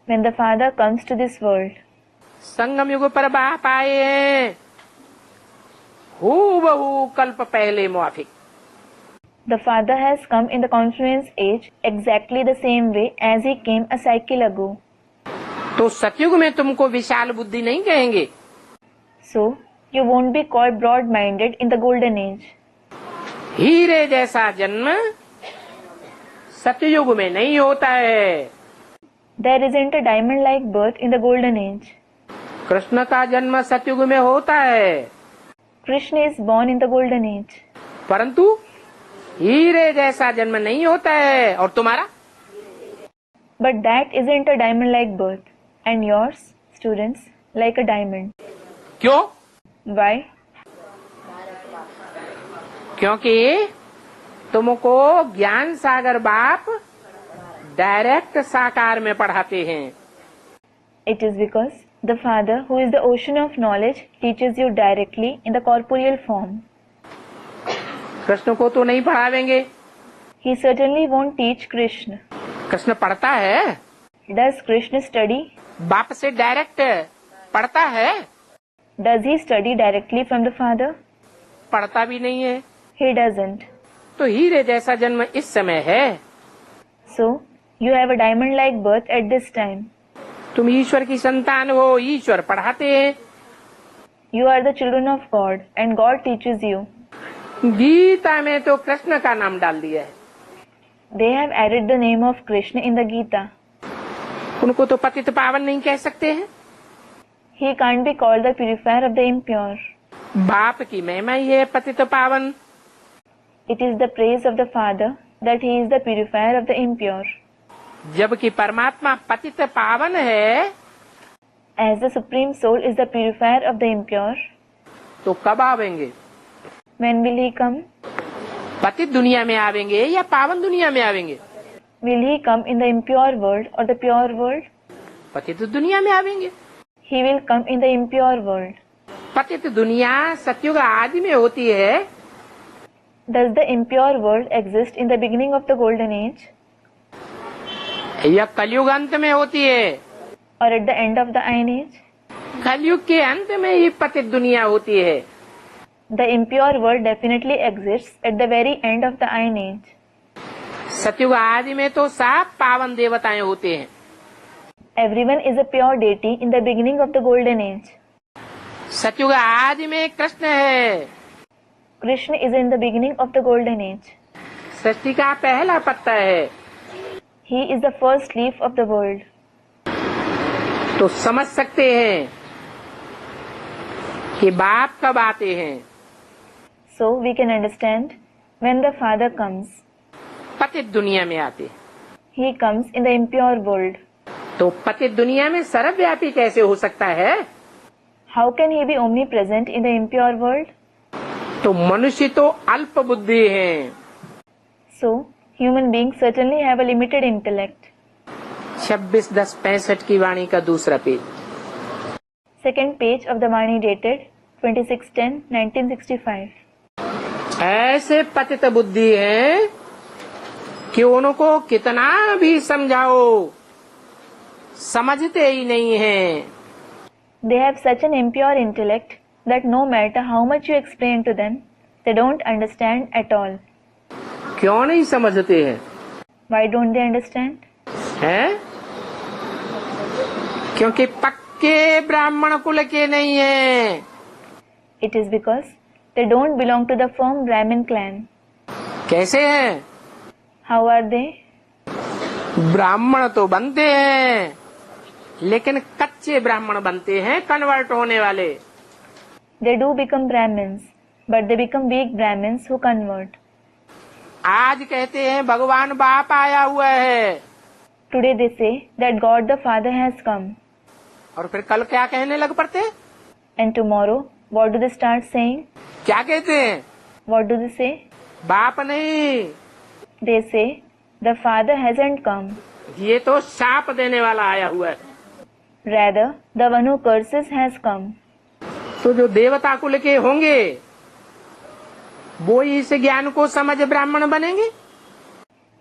[SPEAKER 1] When the Father comes to this world,
[SPEAKER 2] संगम युग पर बाप आए हैं हूबहू कल्प पहले मुआफिक।
[SPEAKER 1] the Father has come in the confluence age exactly the same way as he came a cycle ago.
[SPEAKER 2] तो सतयुग में तुमको विशाल बुद्धि नहीं कहेंगे।
[SPEAKER 1] So, you won't be called broad-minded in the golden age.
[SPEAKER 2] हीरे जैसा जन्म सतयुग में नहीं होता है।
[SPEAKER 1] There isn't a diamond-like birth in the golden age.
[SPEAKER 2] Krishna का जन्म सतयुग में होता है,
[SPEAKER 1] Krishna is born in the golden age.
[SPEAKER 2] परंतु हीरे जैसा जन्म नहीं होता है। और तुम्हारा?
[SPEAKER 1] But that isn't a diamond-like birth. And yours, students, like a diamond.
[SPEAKER 2] क्यों?
[SPEAKER 1] Why?
[SPEAKER 2] क्योंकि तुमको ज्ञान सागर बाप डायरेक्ट साकार में पढ़ाते हैं।
[SPEAKER 1] It is because the Father, who is the ocean of knowledge, teaches you directly in the corporeal form.
[SPEAKER 2] Krishna को तो नहीं पढ़ावेंगे।
[SPEAKER 1] He certainly won't teach Krishna.
[SPEAKER 2] Krishna पढ़ता है,
[SPEAKER 1] Does Krishna study?
[SPEAKER 2] बाप से डायरेक्ट पढ़ता है?
[SPEAKER 1] Does he study directly from the Father?
[SPEAKER 2] पढ़ता भी नहीं है।
[SPEAKER 1] He doesn't.
[SPEAKER 2] तो हीरे जैसा जन्म इस समय है।
[SPEAKER 1] So, you have a diamond-like birth at this time.
[SPEAKER 2] तुम ईश्वर की संतान हो, ईश्वर पढ़ाते हैं।
[SPEAKER 1] You are the children of God and God teaches you.
[SPEAKER 2] Gita में तो कृष्ण का नाम डाल दिया है।
[SPEAKER 1] They have added the name of Krishna in the Gita.
[SPEAKER 2] उनको तो पतित पावन नहीं कह सकते हैं।
[SPEAKER 1] He can't be called the purifier of the impure.
[SPEAKER 2] बाप की महिमा ही है पतित पावन।
[SPEAKER 1] It is the praise of the Father that he is the purifier of the impure.
[SPEAKER 2] जबकि परमात्मा पतित पावन है,
[SPEAKER 1] As the Supreme Soul is the purifier of the impure,
[SPEAKER 2] तो कब आवेंगे?
[SPEAKER 1] when will he come?
[SPEAKER 2] पतित दुनिया में आवेंगे या पावन दुनिया में आवेंगे?
[SPEAKER 1] Will he come in the impure world or the pure world?
[SPEAKER 2] पतित दुनिया में आवेंगे।
[SPEAKER 1] He will come in the impure world.
[SPEAKER 2] पतित दुनिया सतयुग आदि में होती है
[SPEAKER 1] Does the impure world exist in the beginning of the golden age
[SPEAKER 2] या कलयुग अंत में होती है?
[SPEAKER 1] or at the end of the iron age?
[SPEAKER 2] कलयुग के अंत में ही पतित दुनिया होती है।
[SPEAKER 1] The impure world definitely exists at the very end of the iron age.
[SPEAKER 2] सतयुग आदि में तो साफ पावन देवताएं होते हैं।
[SPEAKER 1] Everyone is a pure deity in the beginning of the golden age.
[SPEAKER 2] सतयुग आदि में कृष्ण है।
[SPEAKER 1] Krishna is in the beginning of the golden age.
[SPEAKER 2] सृष्टि का पहला पत्ता है।
[SPEAKER 1] He is the first leaf of the world.
[SPEAKER 2] तो समझ सकते हैं कि बाप कब आते हैं।
[SPEAKER 1] So we can understand when the Father comes.
[SPEAKER 2] पतित दुनिया में आते।
[SPEAKER 1] He comes in the impure world.
[SPEAKER 2] तो पतित दुनिया में सर्वव्यापी कैसे हो सकता है?
[SPEAKER 1] How can he be omnipresent in the impure world?
[SPEAKER 2] तो मनुष्य तो अल्प बुद्धि हैं।
[SPEAKER 1] So, human beings certainly have a limited intellect.
[SPEAKER 2] 26/10/65 की वाणी का दूसरा page.
[SPEAKER 1] Second page of the Vani dated 26/10/1965.
[SPEAKER 2] ऐसे पतित बुद्धि हैं कि उनको कितना भी समझाओ समझते ही नहीं हैं।
[SPEAKER 1] They have such an impure intellect that no matter how much you explain to them, they don't understand at all.
[SPEAKER 2] क्यों नहीं समझते हैं?
[SPEAKER 1] Why don't they understand?
[SPEAKER 2] हैं? क्योंकि पक्के ब्राह्मण कुल के नहीं हैं।
[SPEAKER 1] It is because they don't belong to the firm Brahmin clan.
[SPEAKER 2] कैसे हैं?
[SPEAKER 1] How are they?
[SPEAKER 2] ब्राह्मण तो बनते हैं, लेकिन कच्चे ब्राह्मण बनते हैं, कन्वर्ट होने वाले।
[SPEAKER 1] They do become Brahmins, but they become weak Brahmins who convert.
[SPEAKER 2] आज कहते हैं भगवान बाप आया हुआ है,
[SPEAKER 1] Today they say that God the Father has come.
[SPEAKER 2] और फिर कल क्या कहने लग पड़ते हैं?
[SPEAKER 1] And tomorrow, what do they start saying?
[SPEAKER 2] क्या कहते हैं?
[SPEAKER 1] What do they say?
[SPEAKER 2] बाप नहीं,
[SPEAKER 1] They say, the Father hasn't come.
[SPEAKER 2] ये तो शाप देने वाला आया हुआ है।
[SPEAKER 1] Rather, the one who curses has come.
[SPEAKER 2] तो जो देवता कुल के होंगे वो इस ज्ञान को समझ ब्राह्मण बनेंगे।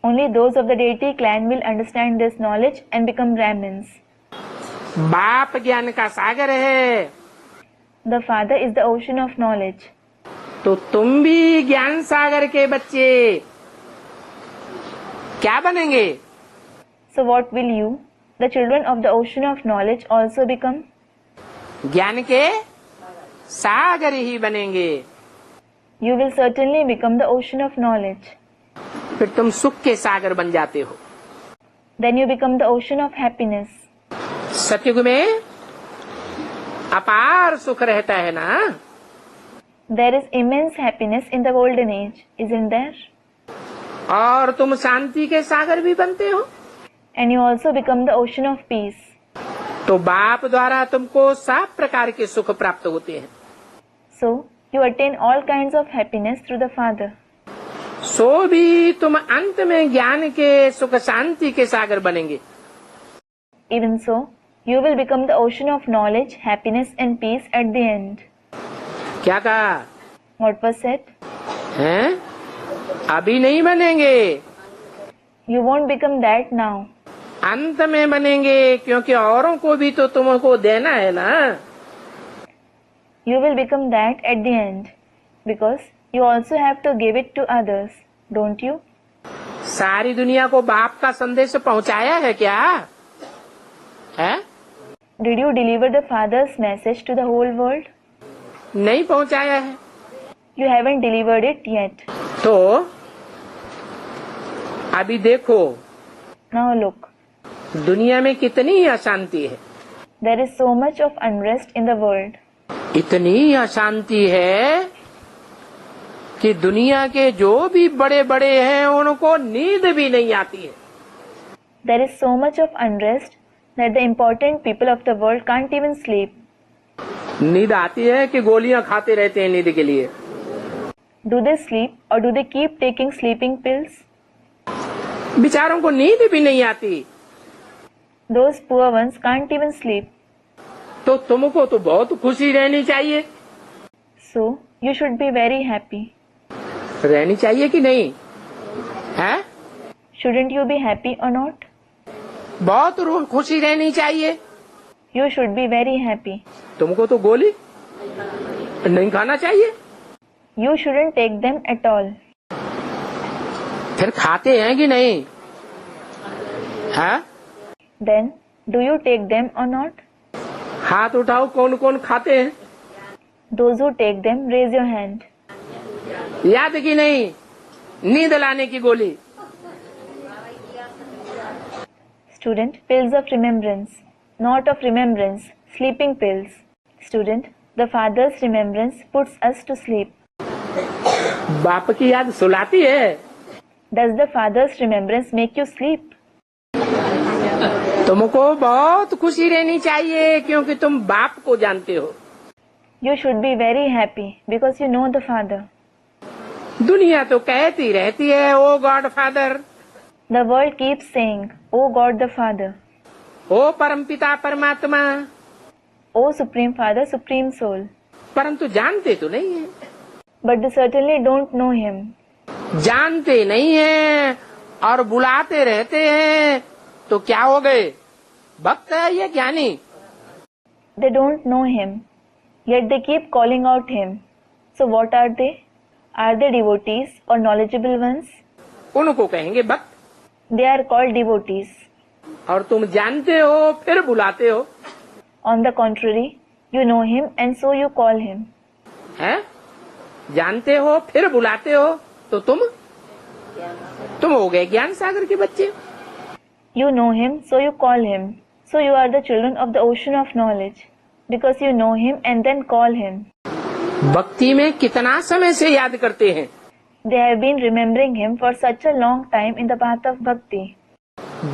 [SPEAKER 1] Only those of the deity clan will understand this knowledge and become Brahmins.
[SPEAKER 2] बाप ज्ञान का सागर है,
[SPEAKER 1] The father is the ocean of knowledge.
[SPEAKER 2] तो तुम भी ज्ञान सागर के बच्चे क्या बनेंगे?
[SPEAKER 1] So what will you, the children of the ocean of knowledge, also become?
[SPEAKER 2] ज्ञान के सागर ही बनेंगे।
[SPEAKER 1] You will certainly become the ocean of knowledge.
[SPEAKER 2] फिर तुम सुख के सागर बन जाते हो।
[SPEAKER 1] Then you become the ocean of happiness.
[SPEAKER 2] सतयुग में अपार सुख रहता है ना?
[SPEAKER 1] There is immense happiness in the golden age, isn't there?
[SPEAKER 2] और तुम शांति के सागर भी बनते हो।
[SPEAKER 1] And you also become the ocean of peace.
[SPEAKER 2] तो बाप द्वारा तुमको सब प्रकार के सुख प्राप्त होते हैं।
[SPEAKER 1] So you attain all kinds of happiness through the Father.
[SPEAKER 2] सो भी तुम अंत में ज्ञान के सुख शांति के सागर बनेंगे।
[SPEAKER 1] Even so, you will become the ocean of knowledge, happiness and peace at the end.
[SPEAKER 2] क्या कहा?
[SPEAKER 1] What was said?
[SPEAKER 2] हैं? अभी नहीं बनेंगे,
[SPEAKER 1] You won't become that now.
[SPEAKER 2] अंत में बनेंगे, क्योंकि औरों को भी तो तुमको देना है ना।
[SPEAKER 1] You will become that at the end, because you also have to give it to others, don't you?
[SPEAKER 2] सारी दुनिया को बाप का संदेश पहुंचाया है क्या? है?
[SPEAKER 1] Did you deliver the Father's message to the whole world?
[SPEAKER 2] नहीं पहुंचाया है।
[SPEAKER 1] You haven't delivered it yet.
[SPEAKER 2] तो अभी देखो
[SPEAKER 1] Now look,
[SPEAKER 2] दुनिया में कितनी अशांति है।
[SPEAKER 1] there is so much of unrest in the world.
[SPEAKER 2] इतनी अशांति है कि दुनिया के जो भी बड़े बड़े हैं उनको नींद भी नहीं आती है।
[SPEAKER 1] There is so much of unrest that the important people of the world can't even sleep.
[SPEAKER 2] नींद आती है कि गोलियां खाते रहते हैं नींद के लिए।
[SPEAKER 1] Do they sleep or do they keep taking sleeping pills?
[SPEAKER 2] बेचारों को नींद भी नहीं आती।
[SPEAKER 1] Those poor ones can't even sleep.
[SPEAKER 2] तो तुमको तो बहुत खुशी रहनी चाहिए।
[SPEAKER 1] So you should be very happy.
[SPEAKER 2] रहनी चाहिए कि नहीं? है?
[SPEAKER 1] Shouldn't you be happy or not?
[SPEAKER 2] बहुत खुशी रहनी चाहिए।
[SPEAKER 1] You should be very happy.
[SPEAKER 2] तुमको तो गोली नहीं खाना चाहिए।
[SPEAKER 1] You shouldn't take them at all.
[SPEAKER 2] फिर खाते हैं कि नहीं? हाँ?
[SPEAKER 1] Then do you take them or not?
[SPEAKER 2] हाथ उठाओ, कौन कौन खाते हैं?
[SPEAKER 1] Those who take them, raise your hand.
[SPEAKER 2] याद की नहीं? नींद लाने की गोली।
[SPEAKER 1] Student, pills of remembrance. Not of remembrance, sleeping pills. Student, the Father's remembrance puts us to sleep.
[SPEAKER 2] बाप की याद सुलाती है।
[SPEAKER 1] Does the Father's remembrance make you sleep?
[SPEAKER 2] तुमको बहुत खुशी रहनी चाहिए क्योंकि तुम बाप को जानते हो।
[SPEAKER 1] You should be very happy because you know the Father.
[SPEAKER 2] दुनिया तो कहती रहती है O God father,
[SPEAKER 1] The world keeps saying, O God the Father,
[SPEAKER 2] ओ परमपिता परमात्मा,
[SPEAKER 1] O Supreme Father, Supreme Soul.
[SPEAKER 2] परंतु जानते तो नहीं है।
[SPEAKER 1] But they certainly don't know Him.
[SPEAKER 2] जानते नहीं है और बुलाते रहते हैं तो क्या हो गए? भक्त है या ज्ञानी?
[SPEAKER 1] They don't know Him, yet they keep calling out Him. So what are they? Are they devotees or knowledgeable ones?
[SPEAKER 2] उनको कहेंगे भक्त।
[SPEAKER 1] They are called devotees.
[SPEAKER 2] और तुम जानते हो फिर बुलाते हो।
[SPEAKER 1] On the contrary, you know Him and so you call Him.
[SPEAKER 2] हैं? जानते हो फिर बुलाते हो तो तुम हो गए ज्ञान सागर के बच्चे।
[SPEAKER 1] You know Him, so you call Him. So you are the children of the ocean of knowledge. Because you know Him and then call Him.
[SPEAKER 2] भक्ति में कितना समय से याद करते हैं?
[SPEAKER 1] They have been remembering Him for such a long time in the path of bhakti.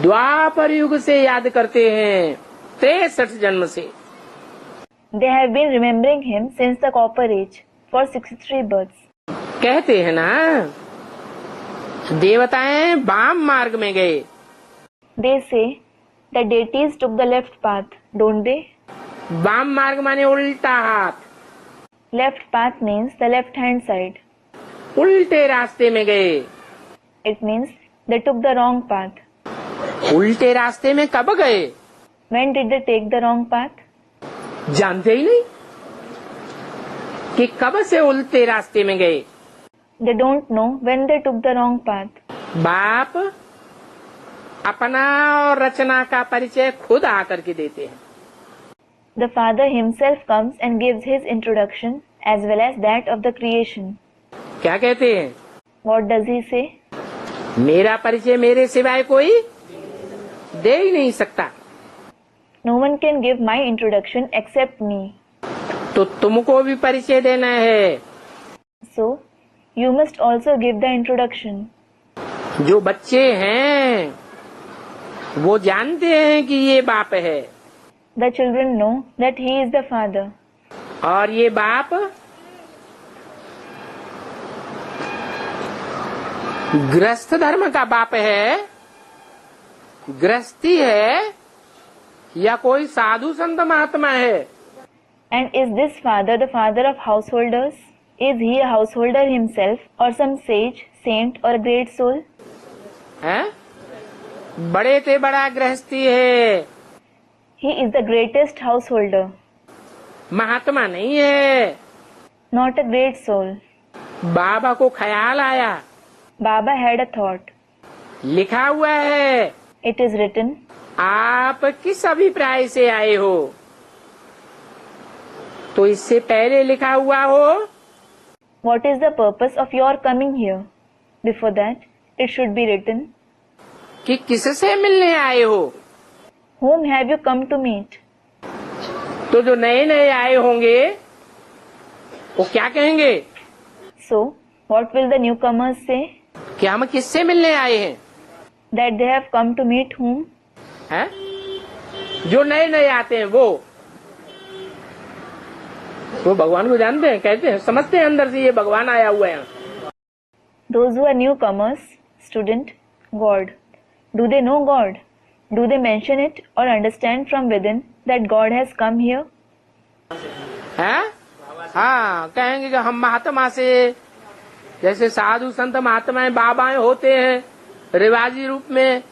[SPEAKER 2] द्वापर युग से याद करते हैं, 63 जन्म से।
[SPEAKER 1] They have been remembering Him since the copper age for 63 births.
[SPEAKER 2] कहते हैं ना, देवताएं वाम मार्ग में गए।
[SPEAKER 1] They say the deities took the left path, don't they?
[SPEAKER 2] वाम मार्ग माने उल्टा हाथ।
[SPEAKER 1] Left path means the left hand side.
[SPEAKER 2] उल्टे रास्ते में गए।
[SPEAKER 1] It means They took the wrong path.
[SPEAKER 2] उल्टे रास्ते में कब गए?
[SPEAKER 1] When did they take the wrong path?
[SPEAKER 2] जानते ही नहीं कि कब से उल्टे रास्ते में गए।
[SPEAKER 1] They don't know when they took the wrong path.
[SPEAKER 2] बाप अपना और रचना का परिचय खुद आकर के देते हैं।
[SPEAKER 1] The Father himself comes and gives his introduction as well as that of the creation.
[SPEAKER 2] क्या कहते हैं?
[SPEAKER 1] What does he say?
[SPEAKER 2] मेरा परिचय मेरे सिवाय कोई दे ही नहीं सकता।
[SPEAKER 1] No one can give my introduction except me.
[SPEAKER 2] तो तुमको भी परिचय देना है।
[SPEAKER 1] So, you must also give the introduction.
[SPEAKER 2] जो बच्चे हैं वो जानते हैं कि ये बाप है
[SPEAKER 1] The children know that he is the Father.
[SPEAKER 2] और ये बाप गृहस्थ धर्म का बाप है, गृहस्थी है या कोई साधु संत महात्मा है?
[SPEAKER 1] And is this Father the Father of householders? Is he a householder himself or some sage, saint or a great soul?
[SPEAKER 2] है? बड़े से बड़ा गृहस्थी है,
[SPEAKER 1] He is the greatest householder,
[SPEAKER 2] महात्मा नहीं है।
[SPEAKER 1] not a great soul.
[SPEAKER 2] बाबा को ख्याल आया,
[SPEAKER 1] Baba had a thought.
[SPEAKER 2] लिखा हुआ है,
[SPEAKER 1] It is written,
[SPEAKER 2] आप किस अभिप्राय से आए हो? तो इससे पहले लिखा हुआ हो
[SPEAKER 1] what is the purpose of your coming here? Before that, it should be written,
[SPEAKER 2] कि किससे मिलने आए हो?
[SPEAKER 1] whom have you come to meet?
[SPEAKER 2] तो जो नए नए आए होंगे वो क्या कहेंगे
[SPEAKER 1] So, what will the newcomers say?
[SPEAKER 2] कि हम किससे मिलने आए हैं?
[SPEAKER 1] That they have come to meet whom?
[SPEAKER 2] हैं? जो नए नए आते हैं वो भगवान को जानते हैं, कहते हैं, समझते हैं अंदर से ये भगवान आया हुआ है।
[SPEAKER 1] Those who are newcomers, student, God. Do they know God? Do they mention it or understand from within that God has come here?
[SPEAKER 2] हैं? हाँ, कहेंगे कि हम महात्मा से, जैसे साधु संत महात्माएं बाबाएं होते हैं रिवाजी रूप में,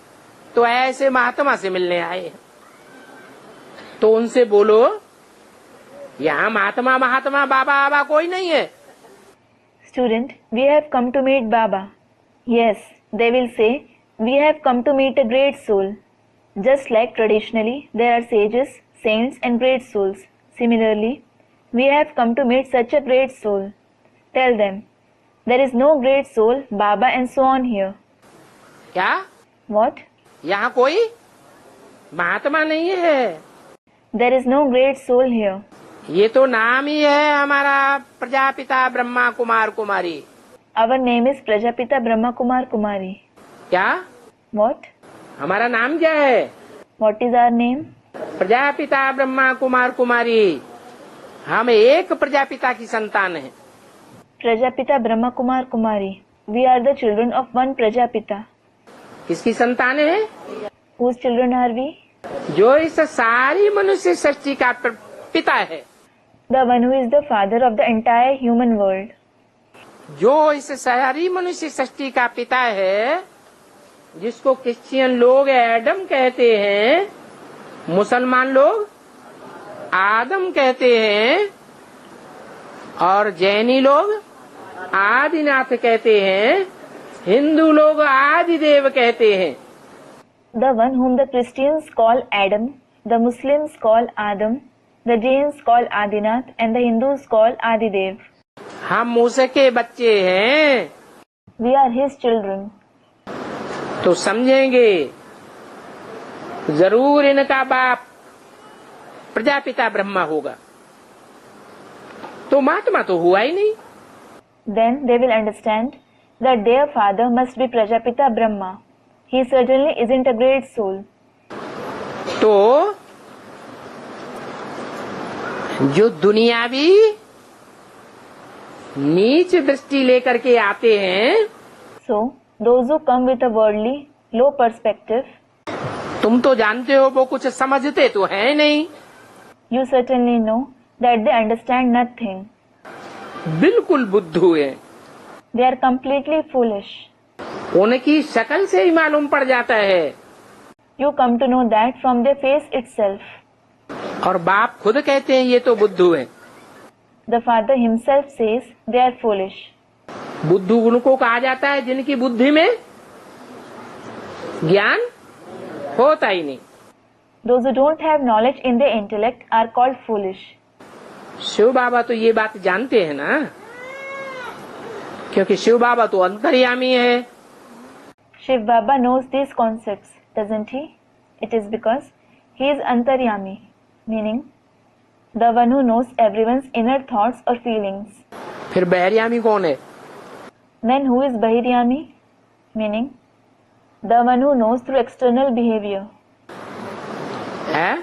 [SPEAKER 2] तो ऐसे महात्मा से मिलने आए हैं। तो उनसे बोलो यहाँ महात्मा महात्मा बाबा बाबा कोई नहीं है।
[SPEAKER 1] Student, we have come to meet Baba. Yes, they will say, we have come to meet a great soul. Just like traditionally, there are sages, saints and great souls. Similarly, we have come to meet such a great soul. Tell them, there is no great soul, Baba and so on here.
[SPEAKER 2] क्या?
[SPEAKER 1] What?
[SPEAKER 2] यहाँ कोई महात्मा नहीं है।
[SPEAKER 1] There is no great soul here.
[SPEAKER 2] ये तो नाम ही है हमारा प्रजापिता ब्रह्मा कुमार कुमारी।
[SPEAKER 1] Our name is Prajapita Brahma Kumar Kumari.
[SPEAKER 2] क्या?
[SPEAKER 1] What?
[SPEAKER 2] हमारा नाम क्या है?
[SPEAKER 1] What is our name?
[SPEAKER 2] Prajapita Brahma Kumar कुमारी। हम एक प्रजापिता की संतान हैं।
[SPEAKER 1] Prajapita Brahma Kumar Kumari. We are the children of one Prajapita.
[SPEAKER 2] किसकी संतान है?
[SPEAKER 1] Whose children are we?
[SPEAKER 2] जो इस सारी मनुष्य सृष्टि का पिता है।
[SPEAKER 1] The one who is the father of the entire human world.
[SPEAKER 2] जो इस सारी मनुष्य सृष्टि का पिता है, जिसको क्रिश्चियन लोग एडम कहते हैं, मुसलमान लोग आदम कहते हैं और जैनी लोग आदिनाथ कहते हैं, हिंदू लोग आदिदेव कहते हैं।
[SPEAKER 1] The one whom the Christians call Adam, the Muslims call Adam, the Jains call Adinath and the Hindus call Adidev.
[SPEAKER 2] हम उसके बच्चे हैं।
[SPEAKER 1] We are his children.
[SPEAKER 2] तो समझेंगे जरूर इनका बाप प्रजापिता ब्रह्मा होगा। तो महात्मा तो हुआ ही नहीं।
[SPEAKER 1] Then they will understand that their father must be Prajapita Brahma. He certainly isn't a great soul.
[SPEAKER 2] तो जो दुनियावी नीच दृष्टि लेकर के आते हैं,
[SPEAKER 1] So, those who come with a worldly, low perspective,
[SPEAKER 2] तुम तो जानते हो वो कुछ समझते तो है नहीं।
[SPEAKER 1] you certainly know that they understand nothing.
[SPEAKER 2] बिल्कुल बुद्धू है।
[SPEAKER 1] They are completely foolish.
[SPEAKER 2] उनकी शक्ल से ही मालूम पड़ जाता है।
[SPEAKER 1] You come to know that from their face itself.
[SPEAKER 2] और बाप खुद कहते हैं ये तो बुद्धू है।
[SPEAKER 1] The father himself says they are foolish.
[SPEAKER 2] बुद्धू उनको कहा जाता है जिनकी बुद्धि में ज्ञान होता ही नहीं।
[SPEAKER 1] Those who don't have knowledge in their intellect are called foolish.
[SPEAKER 2] Shiv बाबा तो ये बात जानते हैं ना, क्योंकि शिव बाबा तो अंतर्यामी है।
[SPEAKER 1] Shiv Baba knows these concepts, doesn't he? It is because he is Antaryami, meaning the one who knows everyone's inner thoughts or feelings.
[SPEAKER 2] फिर बहरियामी कौन है?
[SPEAKER 1] Then who is Bahiryami? Meaning the one who knows through external behavior.
[SPEAKER 2] है?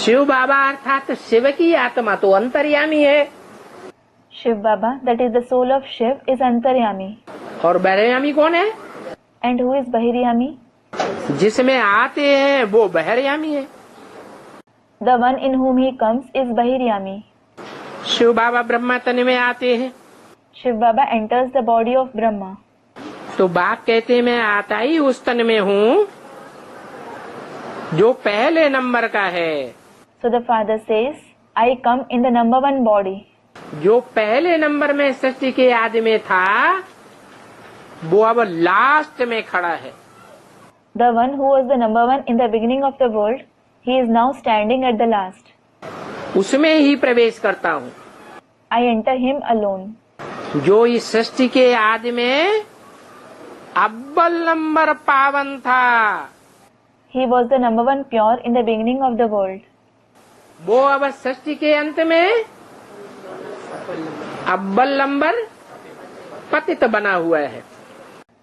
[SPEAKER 2] शिव बाबा अर्थात शिव की आत्मा तो अंतर्यामी है।
[SPEAKER 1] Shiv Baba, that is the soul of Shiv, is Antaryami.
[SPEAKER 2] और बहरियामी कौन है?
[SPEAKER 1] And who is Bahiryami?
[SPEAKER 2] जिसमें आते हैं वो बहरियामी है।
[SPEAKER 1] The one in whom he comes is Bahiryami.
[SPEAKER 2] Shiv बाबा ब्रह्मा तन में आते हैं।
[SPEAKER 1] Shiv Baba enters the body of Brahma.
[SPEAKER 2] तो बाप कहते हैं मैं आता ही उस तन में हूँ जो पहले नंबर का है।
[SPEAKER 1] So the father says, I come in the number one body.
[SPEAKER 2] जो पहले नंबर में सृष्टि के आदि में था वो अब लास्ट में खड़ा है।
[SPEAKER 1] The one who was the number one in the beginning of the world, he is now standing at the last.
[SPEAKER 2] उसमें ही प्रवेश करता हूँ।
[SPEAKER 1] I enter him alone.
[SPEAKER 2] जो इस सृष्टि के आदि में अव्वल नंबर पावन था,
[SPEAKER 1] He was the number one pure in the beginning of the world.
[SPEAKER 2] वो अब सृष्टि के अंत में अव्वल नंबर पतित बना हुआ है।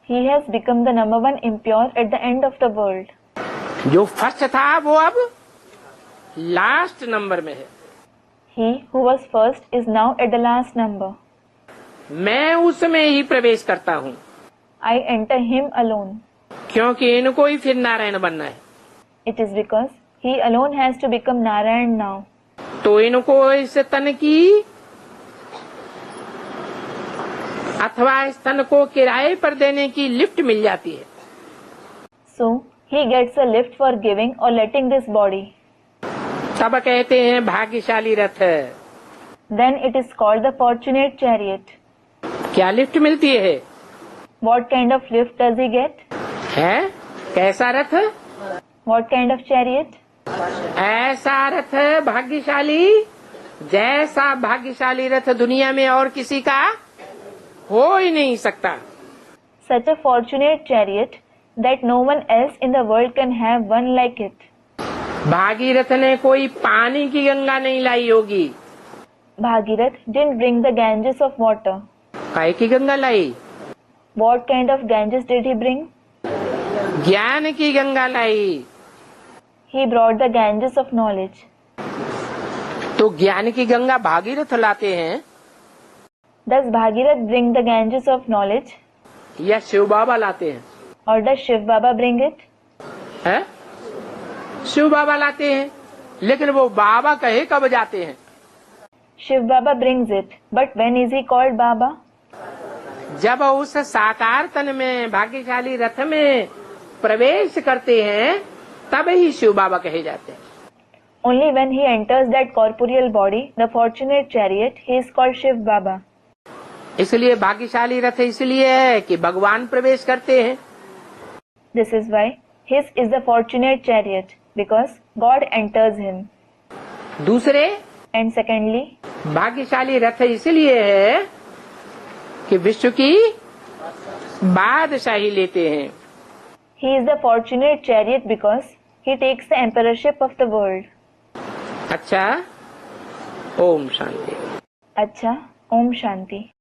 [SPEAKER 1] He has become the number one impure at the end of the world.
[SPEAKER 2] जो फर्स्ट था वो अब लास्ट नंबर में है।
[SPEAKER 1] He who was first is now at the last number.
[SPEAKER 2] मैं उसमें ही प्रवेश करता हूँ।
[SPEAKER 1] I enter him alone.
[SPEAKER 2] क्योंकि इनको ही फिर नारायण बनना है।
[SPEAKER 1] It is because he alone has to become Narayan now.
[SPEAKER 2] तो इनको इस तन की अथवा इस तन को किराए पर देने की लिफ्ट मिल जाती है।
[SPEAKER 1] So he gets a lift for giving or letting this body.
[SPEAKER 2] तब कहते हैं भाग्यशाली रथ।
[SPEAKER 1] Then it is called the fortunate chariot.
[SPEAKER 2] क्या लिफ्ट मिलती है?
[SPEAKER 1] What kind of lift does he get?
[SPEAKER 2] है कैसा रथ?
[SPEAKER 1] What kind of chariot?
[SPEAKER 2] ऐसा रथ भाग्यशाली जैसा भाग्यशाली रथ दुनिया में और किसी का हो ही नहीं सकता।
[SPEAKER 1] Such a fortunate chariot that no one else in the world can have one like it.
[SPEAKER 2] Bhagirath ने कोई पानी की गंगा नहीं लाई होगी।
[SPEAKER 1] Bhagirath didn't bring the Ganges of water.
[SPEAKER 2] काय की गंगा लाई?
[SPEAKER 1] What kind of Ganges did he bring?
[SPEAKER 2] ज्ञान की गंगा लाई।
[SPEAKER 1] He brought the Ganges of knowledge.
[SPEAKER 2] तो ज्ञान की गंगा भागीरथ लाते हैं
[SPEAKER 1] Does Bhagirath bring the Ganges of knowledge?
[SPEAKER 2] या शिव बाबा लाते हैं?
[SPEAKER 1] Or does Shiv Baba bring it?
[SPEAKER 2] है? शिव बाबा लाते हैं, लेकिन वो बाबा कहे कब जाते हैं?
[SPEAKER 1] Shiv Baba brings it, but when is he called Baba?
[SPEAKER 2] जब उस साकार तन में भाग्यशाली रथ में प्रवेश करते हैं तब ही शिव बाबा कहे जाते हैं।
[SPEAKER 1] Only when he enters that corporeal body, the fortunate chariot, he is called Shiv Baba.
[SPEAKER 2] इसलिए भाग्यशाली रथ इसलिए है कि भगवान प्रवेश करते हैं।
[SPEAKER 1] This is why his is the fortunate chariot, because God enters him.
[SPEAKER 2] दूसरे
[SPEAKER 1] And secondly,
[SPEAKER 2] भाग्यशाली रथ इसलिए है कि विश्व की बादशाही लेते हैं।
[SPEAKER 1] he is the fortunate chariot because he takes the emperorship of the world.
[SPEAKER 2] अच्छा, ओम शांति।
[SPEAKER 1] अच्छा, Om Shanti.